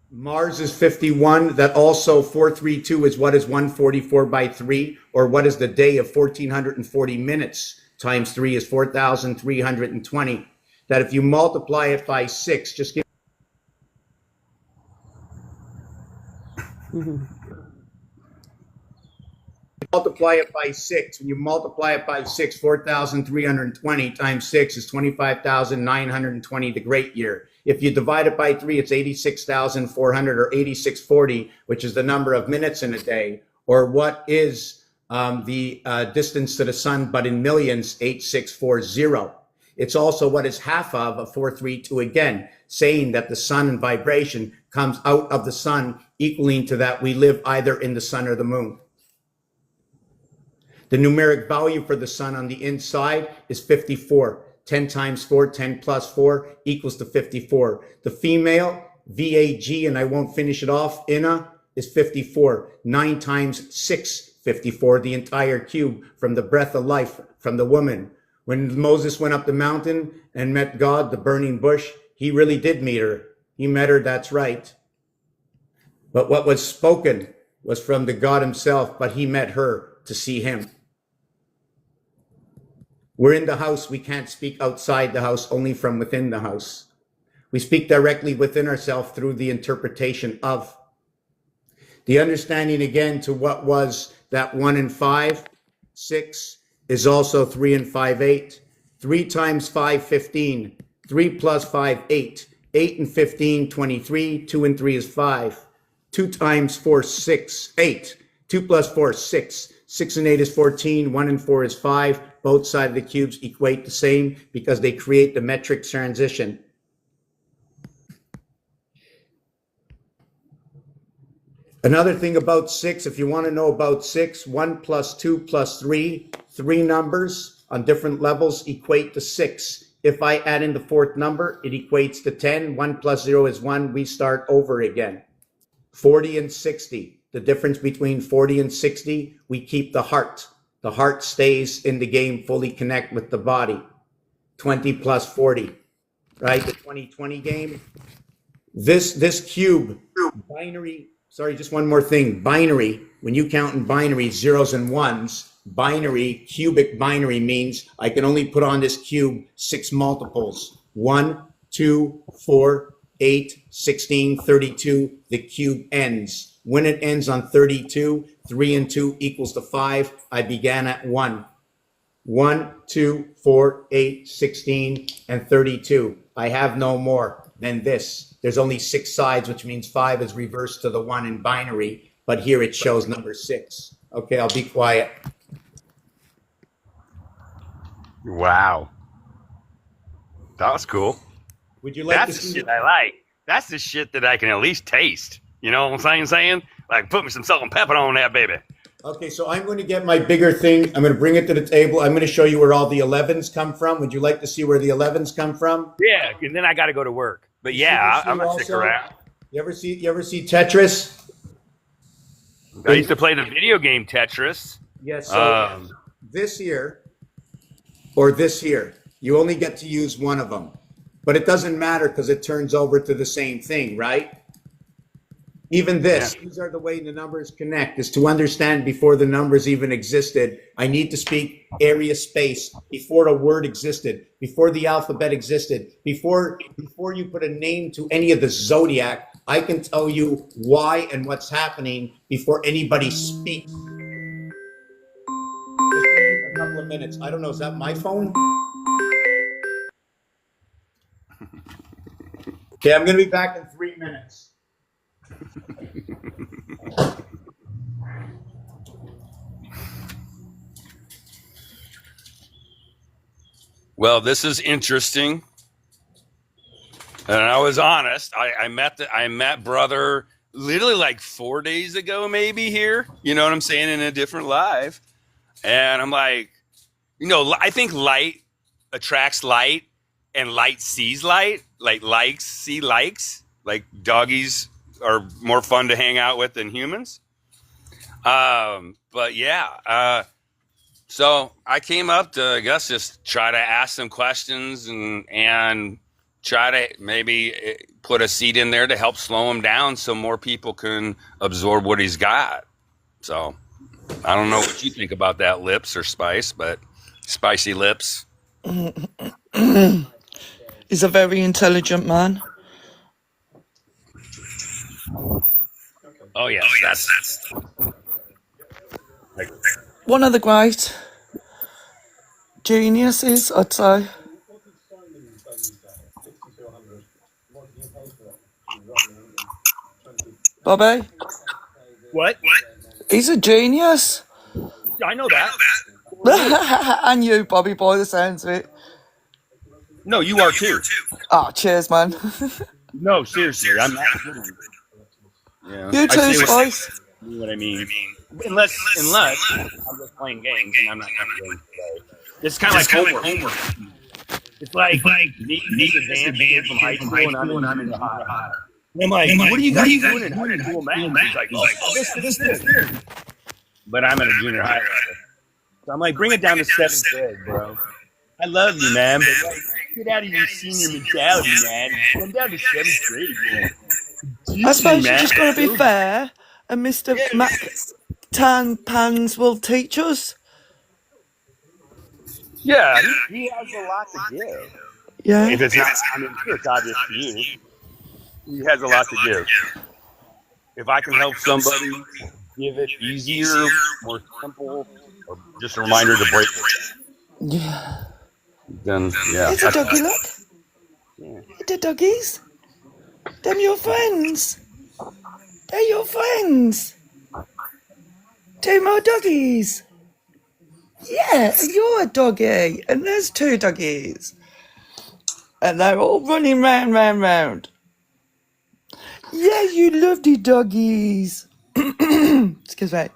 Mars is 51? That also 432 is what is 144 by 3? Or what is the day of 1440 minutes times 3 is 4,320. That if you multiply it by 6, just give multiply it by 6. When you multiply it by 6, 4,320 times 6 is 25,920, the great year. If you divide it by 3, it's 86,400 or 8640, which is the number of minutes in a day, or what is the distance to the sun, but in millions, 8640. It's also what is half of a 432 again, saying that the sun and vibration comes out of the sun, equaling to that we live either in the sun or the moon. The numeric value for the sun on the inside is 54. 10 times 4, 10 plus 4 equals to 54. The female, VAG, and I won't finish it off, Inna, is 54. 9 times 6, 54, the entire cube from the breath of life from the woman. When Moses went up the mountain and met God, the burning bush, he really did meet her. He met her, that's right. But what was spoken was from the God himself, but he met her to see him. We're in the house. We can't speak outside the house, only from within the house. We speak directly within ourselves through the interpretation of. The understanding again to what was that 1 and 5, 6 is also 3 and 5, 8. 3 times 5, 15. 3 plus 5, 8. 8 and 15, 23. 2 and 3 is 5. 2 times 4, 6, 8. 2 plus 4, 6. 6 and 8 is 14. 1 and 4 is 5. Both sides of the cubes equate the same because they create the metric transition. Another thing about 6, if you want to know about 6, 1 plus 2 plus 3, 3 numbers on different levels equate to 6. If I add in the fourth number, it equates to 10. 1 plus 0 is 1. We start over again. 40 and 60. The difference between 40 and 60, we keep the heart. The heart stays in the game, fully connect with the body. 20 plus 40, right? The 20-20 game. This cube, binary, sorry, just one more thing. Binary, when you count in binary, zeros and ones, binary, cubic binary means I can only put on this cube 6 multiples. 1, 2, 4, 8, 16, 32. The cube ends. When it ends on 32, 3 and 2 equals to 5. I began at 1. 1, 2, 4, 8, 16, and 32. I have no more than this. There's only 6 sides, which means 5 is reversed to the 1 in binary, but here it shows number 6. Okay, I'll be quiet. Wow. That was cool. Would you like That's to the see shit I like. That's the shit that I can at least taste. You know what I'm saying? Like, put me some salt and pepper on that, baby. Okay, so I'm going to get my bigger thing. I'm going to bring it to the table. I'm going to show you where all the 11s come from. Would you like to see where the 11s come from? Yeah, and then I got to go to work. But yeah, I'm going to stick around. You ever see Tetris? I used to play the video game Tetris. Yes. So this here or this here, you only get to use one of them. But it doesn't matter because it turns over to the same thing, right? Even this, these are the way the numbers connect, is to understand before the numbers even existed. I need to speak area space before a word existed, before the alphabet existed, before you put a name to any of the zodiac. I can tell you why and what's happening before anybody speaks. Just give me a couple of minutes. I don't know, is that my phone? Okay, I'm going to be back in 3 minutes. Well, this is interesting. And I was honest. I met brother literally like 4 days ago, maybe here. You know what I'm saying? In a different live. And I'm like, you know, I think light attracts light and light sees light. Like likes see likes. Like doggies are more fun to hang out with than humans. But yeah, so I came up to, I guess, just try to ask some questions and try to maybe put a seed in there to help slow him down so more people can absorb what he's got. So I don't know what you think about that, Lips or Spice, but Spicy Lips. He's a very intelligent man. Oh, yes, that's like, One of the great geniuses, I'd say. Bobby? what? He's a genius. I know that. And you, Bobby boy, the sounds of it. No, you are too. Oh, cheers, man. No, seriously, I'm not kidding. Yeah, You too, Spice. You know what I mean? Unless I'm just playing games and I'm not playing games. It's kind of like homework. It's like me advanced kid from high school and I'm in the high. I'm like, what are you guys doing in high school math? He's like, this. But I'm at a junior high level. So I'm like, bring it down to 7th grade, bro. I love you, man, but like, get out of your senior mentality, man. Come down to 7th grade again. I suppose you just got to be fair, and Mr. Tan Pans will teach us. Yeah, he has a lot to give. Yeah. If it's not, I mean, sure, it's obvious to you. He has a lot to give. If I can help somebody give it easier, more simple, or just a reminder to break it, Yeah. then yeah. It's a doggy, look. Yeah. The doggies. Them your friends. They're your friends. 2 more doggies. Yeah, and you're a doggy. And there's 2 doggies. And they're all running round. Yeah, you love the doggies. Excuse me.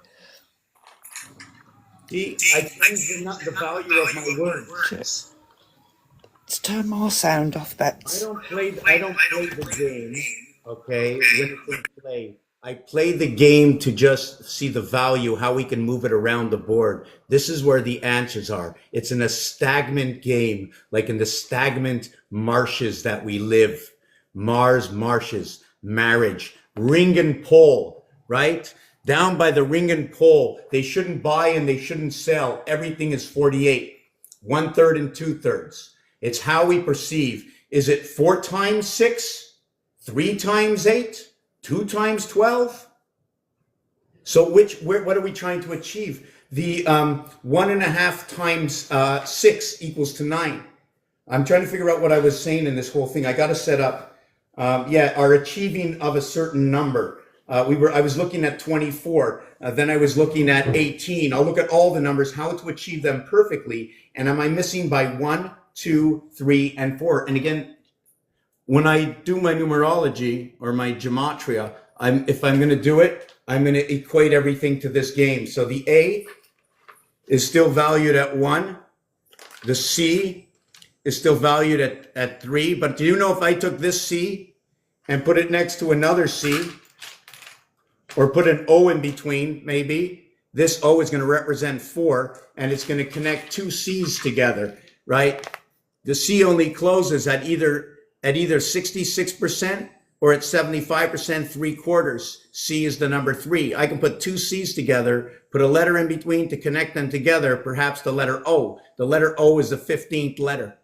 See, I changed the value of my words. Cheers. Let's turn more sound off, I Bets. don't play the game, okay, when it's in play. I play the game to just see the value, how we can move it around the board. This is where the answers are. It's in a stagnant game, like in the stagnant marshes that we live. Mars, marshes, marriage, ring and pole, right? Down by the ring and pole, they shouldn't buy and they shouldn't sell. Everything is 48, 1/3 and 2/3. It's how we perceive. Is it 4 times 6? 3 times 8? 2 times 12? So what are we trying to achieve? The 1.5 times 6 equals to 9. I'm trying to figure out what I was saying in this whole thing. I got to set up, our achieving of a certain number. I was looking at 24. Then I was looking at 18. I'll look at all the numbers, how to achieve them perfectly. And am I missing by 1, 2, 3, and 4? And again, when I do my numerology or my gematria, if I'm going to do it, I'm going to equate everything to this game. So the A is still valued at 1. The C is still valued at 3. But do you know if I took this C and put it next to another C, or put an O in between, maybe, this O is going to represent 4, and it's going to connect 2 C's together, right? The C only closes at either 66% or at 75%, 3/4. C is the number 3. I can put 2 C's together, put a letter in between to connect them together, perhaps the letter O. The letter O is the 15th letter.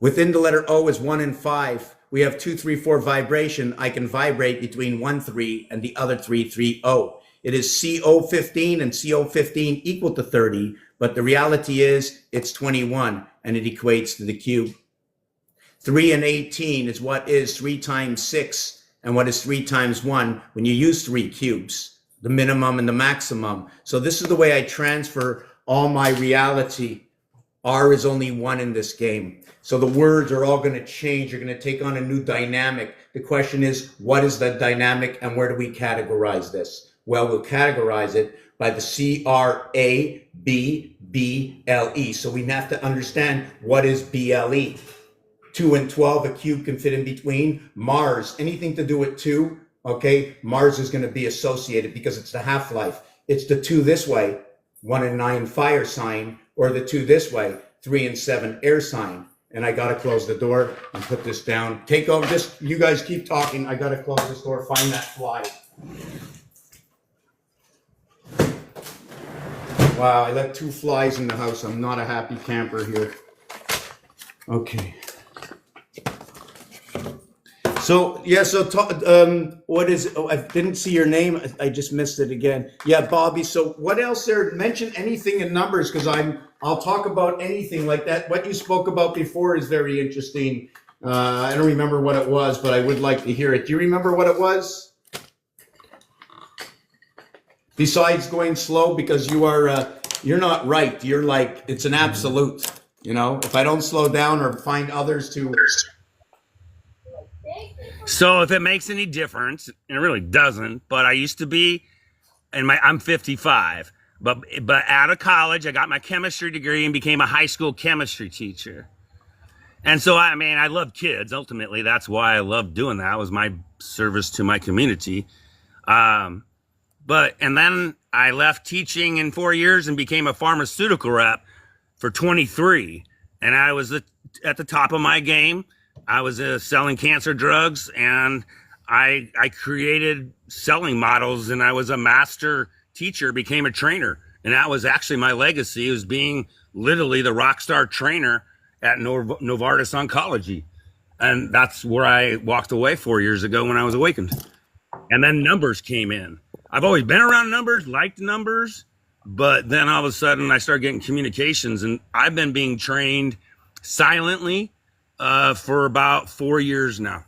Within the letter O is 1 and 5. We have 2, 3, 4 vibration. I can vibrate between 1, 3 and the other 3, 3, O. It is CO15 and CO15 equal to 30, but the reality is it's 21 and it equates to the cube. 3 and 18 is what is 3 times 6 and what is 3 times 1 when you use 3 cubes, the minimum and the maximum. So this is the way I transfer all my reality. R is only 1 in this game. So the words are all going to change. You're going to take on a new dynamic. The question is, what is that dynamic and where do we categorize this? Well, we'll categorize it by the CRABBLE. So we have to understand what is BLE. 2 and 12, a cube can fit in between. Mars, anything to do with 2, okay? Mars is going to be associated because it's the half-life. It's the 2 this way, 1 and 9 fire sign, or the 2 this way, 3 and 7 air sign. And I got to close the door and put this down. Take over this. You guys keep talking. I got to close this door, find that fly. Wow, I let 2 flies in the house. I'm not a happy camper here. Okay. So, yeah, what is, I didn't see your name. I just missed it again. Yeah, Bobby. So what else there? Mention anything in numbers because I'll talk about anything like that. What you spoke about before is very interesting. I don't remember what it was, but I would like to hear it. Do you remember what it was? Besides going slow because you're not right. You're like, it's an absolute, you know, if I don't slow down or find others to... So if it makes any difference, and it really doesn't, but I used to be, I'm 55, but out of college, I got my chemistry degree and became a high school chemistry teacher. And so, I mean, I love kids. Ultimately, that's why I loved doing that, was my service to my community. And then I left teaching in 4 years and became a pharmaceutical rep for 23. And I was at the top of my game. I was selling cancer drugs, and I created selling models, and I was a master teacher, became a trainer. And that was actually my legacy, was being literally the rock star trainer at Novartis Oncology. And that's where I walked away 4 years ago when I was awakened. And then numbers came in. I've always been around numbers, liked numbers, but then all of a sudden I started getting communications, and I've been being trained silently for about 4 years now.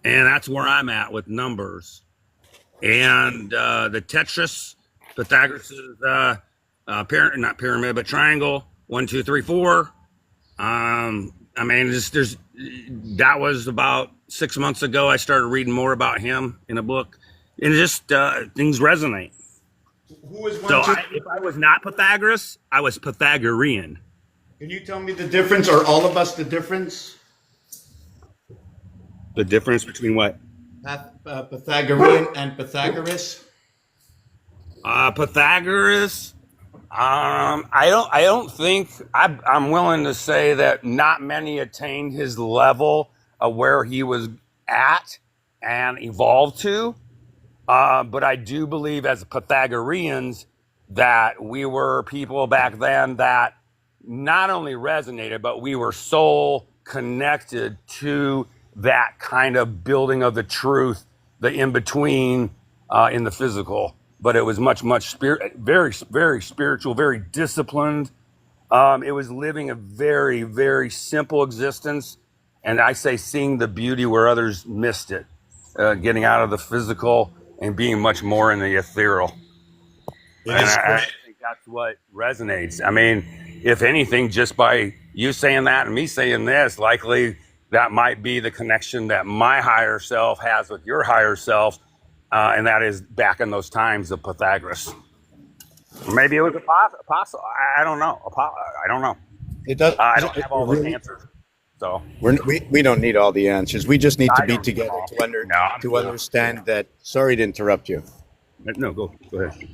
And that's where I'm at with numbers. And the Tetris, Pythagoras' not pyramid, but triangle, 1, 2, 3, 4. I mean, that was about 6 months ago. I started reading more about him in a book, and just things resonate. Who is one? So if I was not Pythagoras, I was Pythagorean. Can you tell me the difference? Are all of us the difference? The difference between what? Pythagorean and Pythagoras? Pythagoras. I don't think I'm willing to say that not many attained his level of where he was at and evolved to. But I do believe as Pythagoreans that we were people back then that not only resonated, but we were soul connected to that kind of building of the truth, the in between in the physical. But it was much, very, very spiritual, very disciplined. It was living a very, very simple existence. And I say seeing the beauty where others missed it, getting out of the physical and being much more in the ethereal. And I think that's what resonates. I mean, if anything, just by you saying that and me saying this, likely that might be the connection that my higher self has with your higher self. And that is back in those times of Pythagoras. Maybe it was apostle. I don't know. I don't know. It does. I don't have all the answers. So We don't need all the answers. We just need to be together to cool. understand that. Sorry to interrupt you. No, go ahead.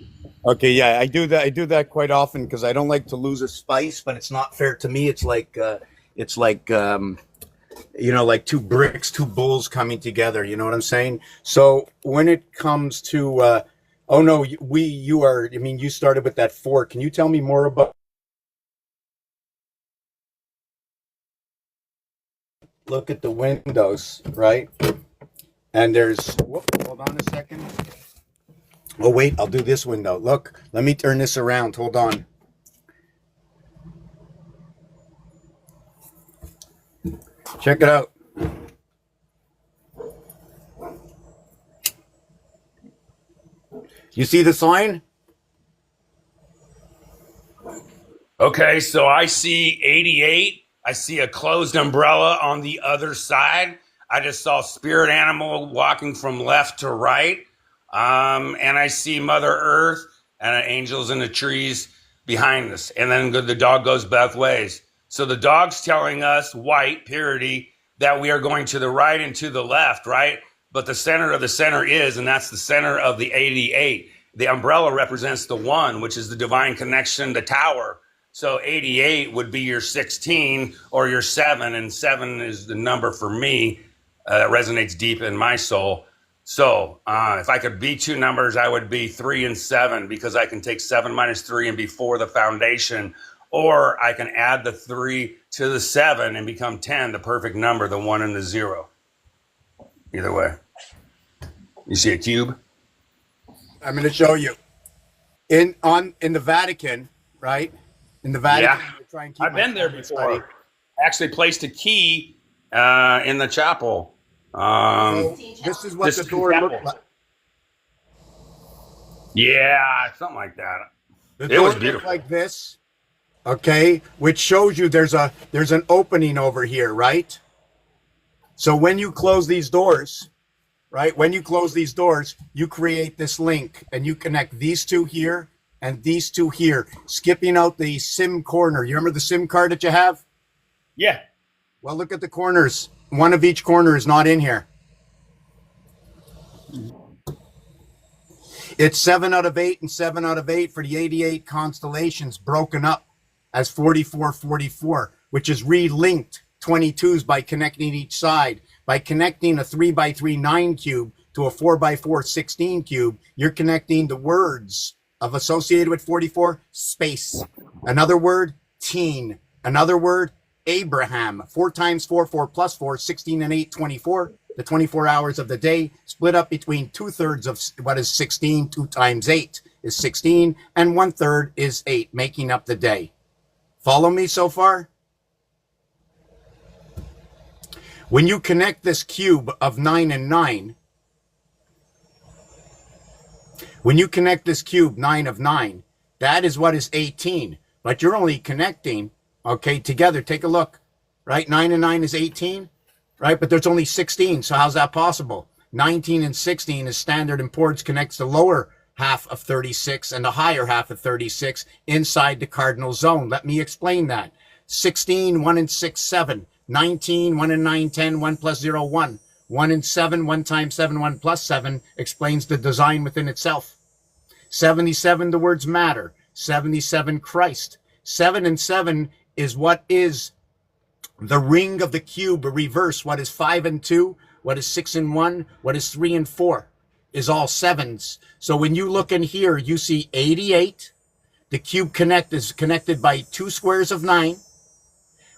Okay, yeah, I do that quite often because I don't like to lose a spice, but it's not fair to me. It's like like two bricks, two bulls coming together. You know what I'm saying? So when it comes to, you started with that 4. Can you tell me more about? Look at the windows, right? And there's, hold on a second. Oh, wait, I'll do this window. Look, let me turn this around. Hold on. Check it out. You see the sign? Okay, so I see 88. I see a closed umbrella on the other side. I just saw spirit animal walking from left to right. And I see Mother Earth and angels in the trees behind us. And then the dog goes both ways. So the dog's telling us, white, purity, that we are going to the right and to the left, right? But the center of the center is, and that's the center of the 88. The umbrella represents the 1, which is the divine connection, the tower. So 88 would be your 16 or your 7, and 7 is the number for me that resonates deep in my soul. So if I could be 2 numbers, I would be 3 and 7 because I can take 7 minus 3 and be 4 the foundation, or I can add the 3 to the 7 and become 10, the perfect number, the 1 and the 0. Either way. You see a cube? I'm going to show you. In the Vatican, right? In the Vatican, yeah. I've been there before. I actually placed a key in the chapel. So this is what the door looks like. Yeah, something like that. The door was beautiful, like this. Okay, which shows you there's an opening over here, right? So when you close these doors, right? When you close these doors, you create this link and you connect these 2 here and these 2 here, skipping out the SIM corner. You remember the SIM card that you have? Yeah. Well, look at the corners. One of each corner is not in here. It's 7 out of 8 and 7 out of 8 for the 88 constellations broken up as 44-44, which is relinked 22s by connecting each side. By connecting a 3x3 9 cube to a 4x4 16 cube, you're connecting the words of associated with 44, space. Another word, teen. Another word, Abraham. 4 times 4, 4 plus 4, 16 and 8, 24. The 24 hours of the day split up between 2/3 of what is 16. 2 times 8 is 16, and 1/3 is 8, making up the day. Follow me so far? When you connect this cube of 9 and 9, when you connect this cube 9 of 9, that is what is 18. But you're only connecting, okay, together. Take a look, right? 9 and 9 is 18, right? But there's only 16. So how's that possible? 19 and 16 is standard importance, connects the lower half of 36 and the higher half of 36 inside the cardinal zone. Let me explain that. 16, 1 and 6, 7. 19, 1 and 9, 10, 1 plus 0, 1. 1 and 7, 1 times 7, 1 plus 7 explains the design within itself. 77, the words matter. 77, Christ. 7 and 7 is what is the ring of the cube, reverse. What is 5 and 2? What is 6 and 1? What is 3 and 4? Is all 7s. So when you look in here, you see 88. The cube is connected by 2 squares of 9.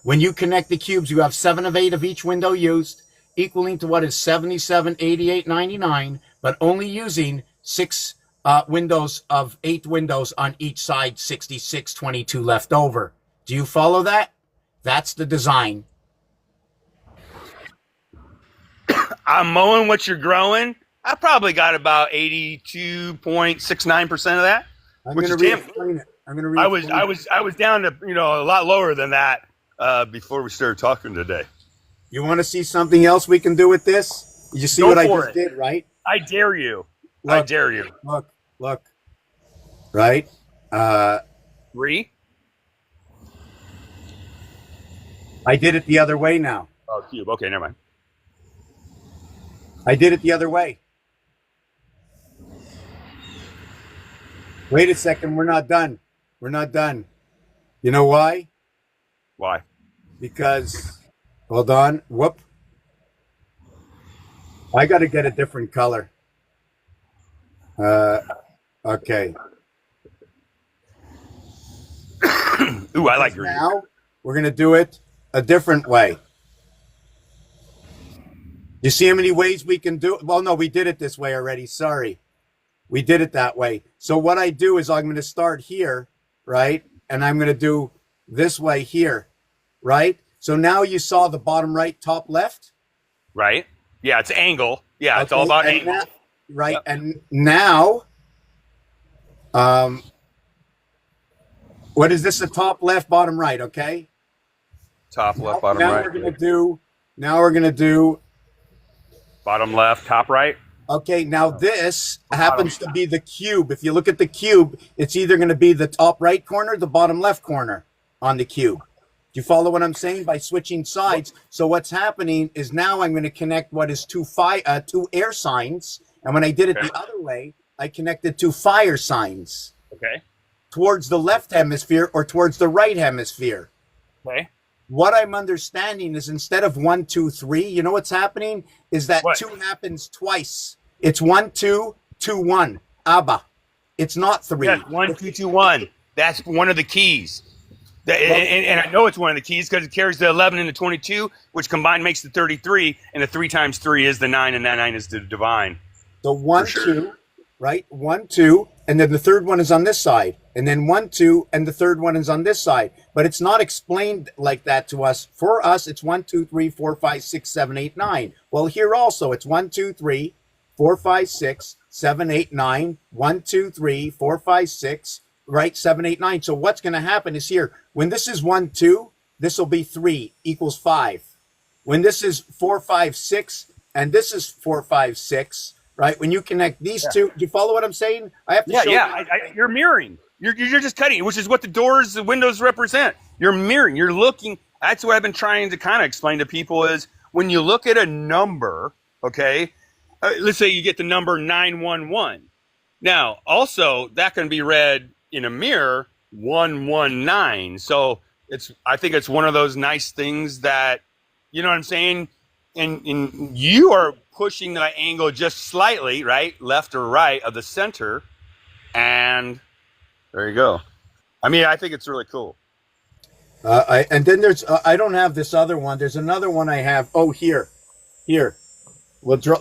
When you connect the cubes, you have 7 of 8 of each window used, equaling to what is 77, 88, 99, but only using 6 windows of 8 windows on each side, 66, 22 left over. Do you follow that? That's the design. I'm mowing what you're growing. I probably got about 82.69% of that. I'm Which going is to damn re-explain it. I'm going to I re-explain was down to a lot lower than that before we started talking today. You want to see something else we can do with this? You see Go what I for just it. did, right? I dare you. Look, I dare you. Look. Right? 3. I did it the other way now. Oh, cube. Okay, never mind. I did it the other way. Wait a second. We're not done. We're not done. You know why? Why? Because, hold on. Whoop. I got to get a different color. Okay. Ooh, I like green. Now we're going to do it a different way. You see how many ways we can do it? Well, no, we did it this way already. Sorry. We did it that way. So what I do is I'm going to start here, right? And I'm going to do this way here, right? So now you saw the bottom right, top left. Right? Yeah, it's angle. Yeah, it's all about angle. Now, right. Yep. And now, what is this? The top left, bottom right. Okay. Top left, bottom right. Now we're going to do bottom left, top right. Okay, now this happens to be the cube. If you look at the cube, it's either going to be the top right corner, the bottom left corner on the cube. Do you follow what I'm saying? By switching sides. So what's happening is now I'm going to connect what is two air signs. And when I did it the other way, I connected 2 fire signs. Okay. Towards the left hemisphere or towards the right hemisphere. Okay. What I'm understanding is instead of 1, 2, 3, you know what's happening? Is that 2 happens twice. It's 1, 2, 2, 1. Abba. It's not 3. Yes, 1, 2, 2, 1. That's one of the keys. And I know it's one of the keys because it carries the 11 and the 22, which combined makes the 33. And the 3 times 3 is the 9, and that 9 is the divine. So 1, 2, right? 1, 2, and then the third one is on this side. And then 1, 2, and the third one is on this side. But it's not explained like that to us. For us, it's 1, 2, 3, 4, 5, 6, 7, 8, 9. Well, here also, it's 1, 2, 3, 4, 5, 6, 7, 8, 9. 1, 2, 3, 4, 5, 6, right? 7, 8, 9. So what's going to happen is here, when this is 1, 2, this will be 3 equals 5. When this is 4, 5, 6, and this is 4, 5, 6, right? When you connect these two, do you follow what I'm saying? I have to show you. You're mirroring. You're just cutting, which is what the doors, the windows represent. You're mirroring. You're looking. That's what I've been trying to kind of explain to people is when you look at a number, okay, let's say you get the number 911. Now, also, that can be read in a mirror 119. So I think it's one of those nice things that, you know what I'm saying? And you are pushing the angle just slightly, right? Left or right of the center. And there you go. I mean, I think it's really cool. And then there's, I don't have this other one. There's another one I have. Oh, here. Let's draw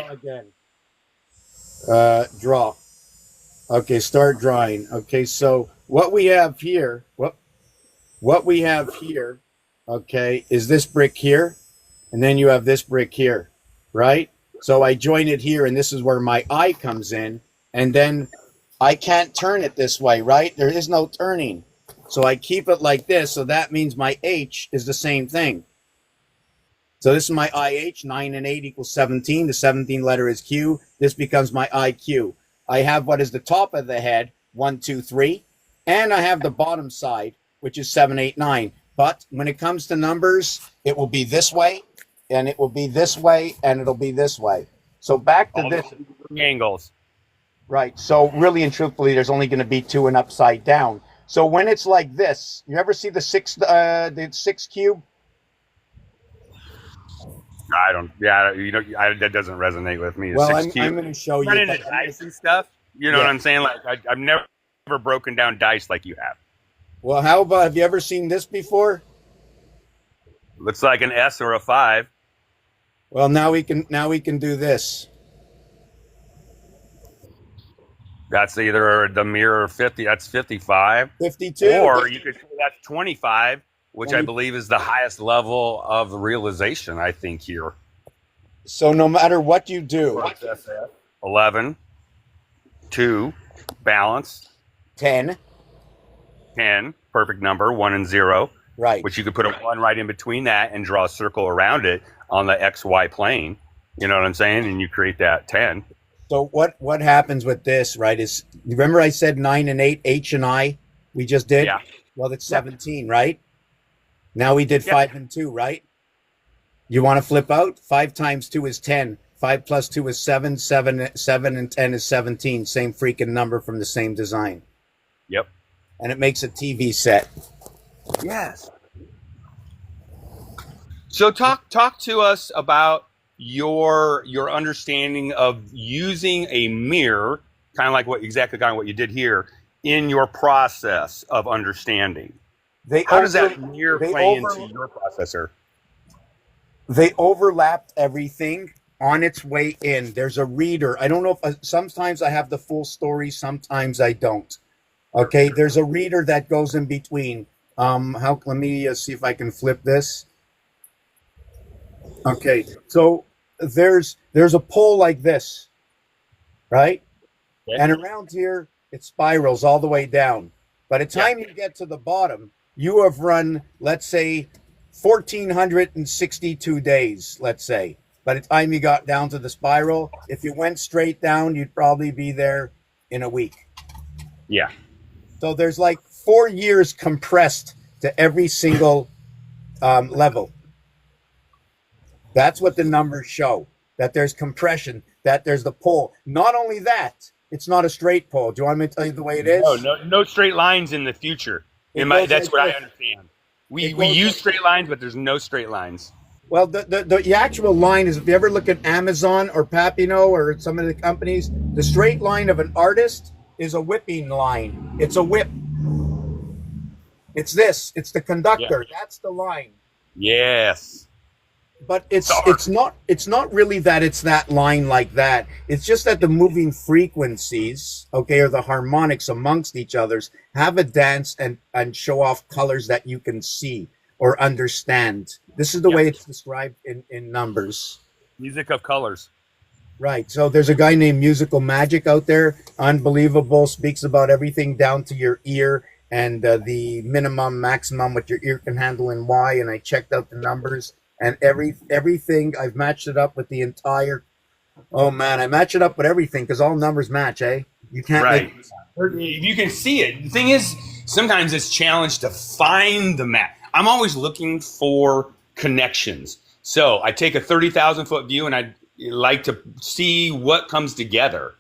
again. Draw. Okay, start drawing. Okay, so what we have here, okay, is this brick here. And then you have this brick here, right? So I join it here, and this is where my eye comes in. And then I can't turn it this way, right? There is no turning. So I keep it like this. So that means my H is the same thing. So this is my IH. 9 and 8 equals 17. The 17th letter is Q. This becomes my IQ. I have what is the top of the head, 1, 2, 3. And I have the bottom side, which is 7, 8, 9. But when it comes to numbers, it will be this way, and it will be this way, and it'll be this way. So back to this. Angles. Right. So really and truthfully, there's only going to be 2 and upside down. So when it's like this, you ever see the 6 cube? I don't. Yeah, that doesn't resonate with me. Well, I'm going to show you. Into dice and stuff. You know what I'm saying? Like I've never broken down dice like you have. Well, how about, have you ever seen this before? Looks like an S or a 5. Well, now we can do this. That's either the mirror 50, that's 55. 52. Or you could say that's 25, which I 20. believe is the highest level of realization, I think, here. So no matter what you do, 11, 2, balance, 10, 10, perfect number, 1 and 0. right. Which you could put a 1 right in between that and draw a circle around it on the XY plane. You know what I'm saying? And you create that 10. So what happens with this, right, is, remember I said 9 and 8, H and I, we just did? Yeah. Well, it's 17, right? Now we did 5 and 2, right? You want to flip out? 5 times 2 is 10. 5 plus 2 is 7. 7 and 10 is 17. Same freaking number from the same design. Yep. And it makes a TV set. Yes. So talk to us about your understanding of using a mirror, kind of like what you did here, in your process of understanding. How does that mirror play into your processor? They overlapped everything on its way in. There's a reader. I don't know if sometimes I have the full story, sometimes I don't. Okay, there's a reader that goes in between. Let me see if I can flip this. Okay, so there's a pole like this, right? Okay. And around here it spirals all the way down. By the time you get to the bottom, you have run, let's say, 1,462 days, let's say. By the time you got down to the spiral, if you went straight down, you'd probably be there in a week. Yeah. So there's like 4 years compressed to every single level. That's what the numbers show, that there's compression, that there's the pole. Not only that, it's not a straight pole. Do you want me to tell you the way it is? No straight lines in the future. That's what I understand. We use straight lines, but there's no straight lines. Well, the actual line is, if you ever look at Amazon or Papino or some of the companies, the straight line of an artist is a whipping line. It's a whip. It's this. It's the conductor. Yeah. That's the line. Yes. But it's not really that it's that line like that. It's just that the moving frequencies, okay, or the harmonics amongst each others have a dance and show off colors that you can see or understand. This is the way it's described in numbers. Music of colors. Right. So there's a guy named Musical Magic out there. Unbelievable. Speaks about everything down to your ear and the minimum, maximum, what your ear can handle and why. And I checked out the numbers. And everything, I've matched it up with the entire. Oh man, I match it up with everything because all numbers match, eh? You can't. Right. You can see it. The thing is, sometimes it's challenged to find the match. I'm always looking for connections. So I take a 30,000 foot view, and I like to see what comes together.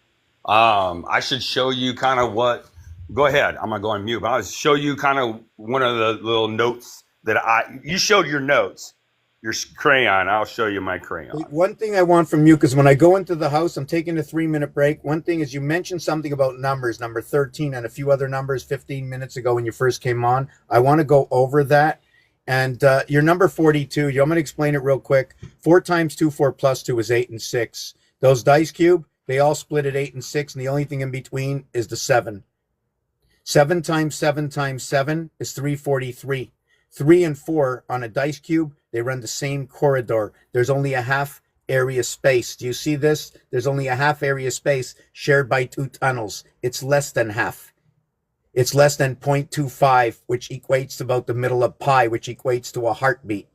I should show you kind of what. Go ahead. I'm gonna go on mute. But I'll show you kind of one of the little notes that you showed your notes. Your crayon. I'll show you my crayon. One thing I want from you, because when I go into the house, I'm taking a 3-minute break. One thing is, you mentioned something about numbers, number 13 and a few other numbers 15 minutes ago when you first came on. I want to go over that. And your number 42, I'm going to explain it real quick. 4 times 2, 4 plus 2 is 8 and 6. Those dice cube, they all split at 8 and 6, and the only thing in between is the 7. 7 times 7 times 7 is 343. 3 and 4 on a dice cube, they run the same corridor. There's only a half area space. Do you see this? There's only a half area space shared by 2 tunnels. It's less than half. It's less than 0.25, which equates to about the middle of pi, which equates to a heartbeat.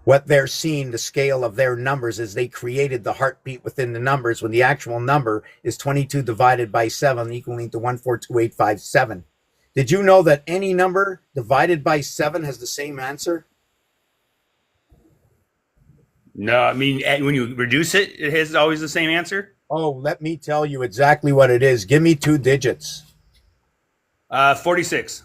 What they're seeing, the scale of their numbers, is they created the heartbeat within the numbers when the actual number is 22 divided by 7 equaling to 142,857. Did you know that any number divided by 7 has the same answer? No, I mean, when you reduce it, it has always the same answer? Oh, let me tell you exactly what it is. Give me 2 digits. 46.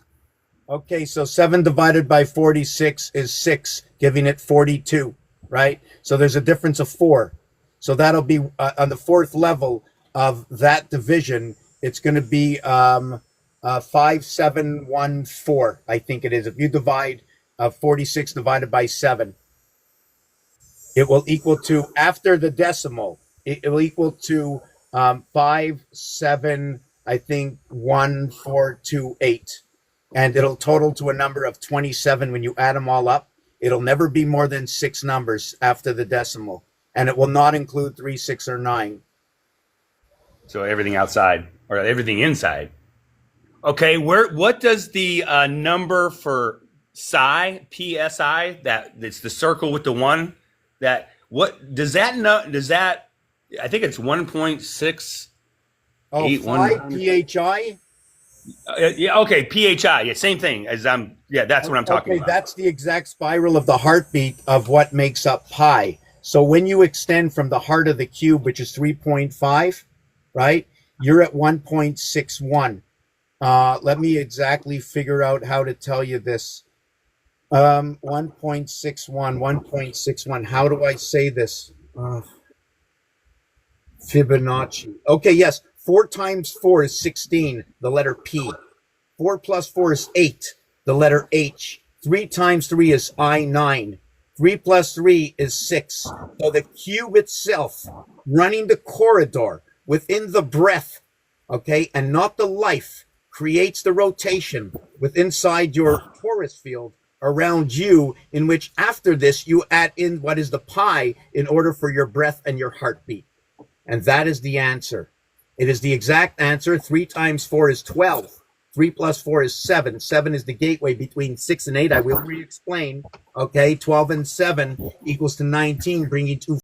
Okay, so 7 divided by 46 is 6, giving it 42, right? So there's a difference of 4. So that'll be on the 4th level of that division. It's going to be 5714, I think it is. If you divide of 46 divided by 7. It will equal to, after the decimal, it will equal to 5, 7, I think 1, 4, 2, 8. And it'll total to a number of 27 when you add them all up. It'll never be more than 6 numbers after the decimal. And it will not include 3, 6, or 9. So everything outside or everything inside. Okay, what does the number for psi, PSI, that it's the circle with the 1, that what does that I think it's 1.6. Oh, phi, PHI? Yeah, okay, PHI. Yeah, same thing as that's what I'm talking about. That's the exact spiral of the heartbeat of what makes up pi. So when you extend from the heart of the cube, which is 3.5, right? You're at 1.61. Let me exactly figure out how to tell you this. 1.61. How do I say this? Fibonacci. Okay, yes. 4 times 4 is 16, the letter P. 4 plus 4 is 8, the letter H. 3 times 3 is I9. 3 plus 3 is 6. So the cube itself, running the corridor within the breath, okay, and not the life, creates the rotation inside your torus field around you, in which after this you add in what is the pi in order for your breath and your heartbeat. And that is the answer. It is the exact answer. 3 times 4 is 12. 3 plus 4 is 7. 7 is the gateway between 6 and 8. I will re-explain. Okay, 12 and 7 equals to 19, bringing to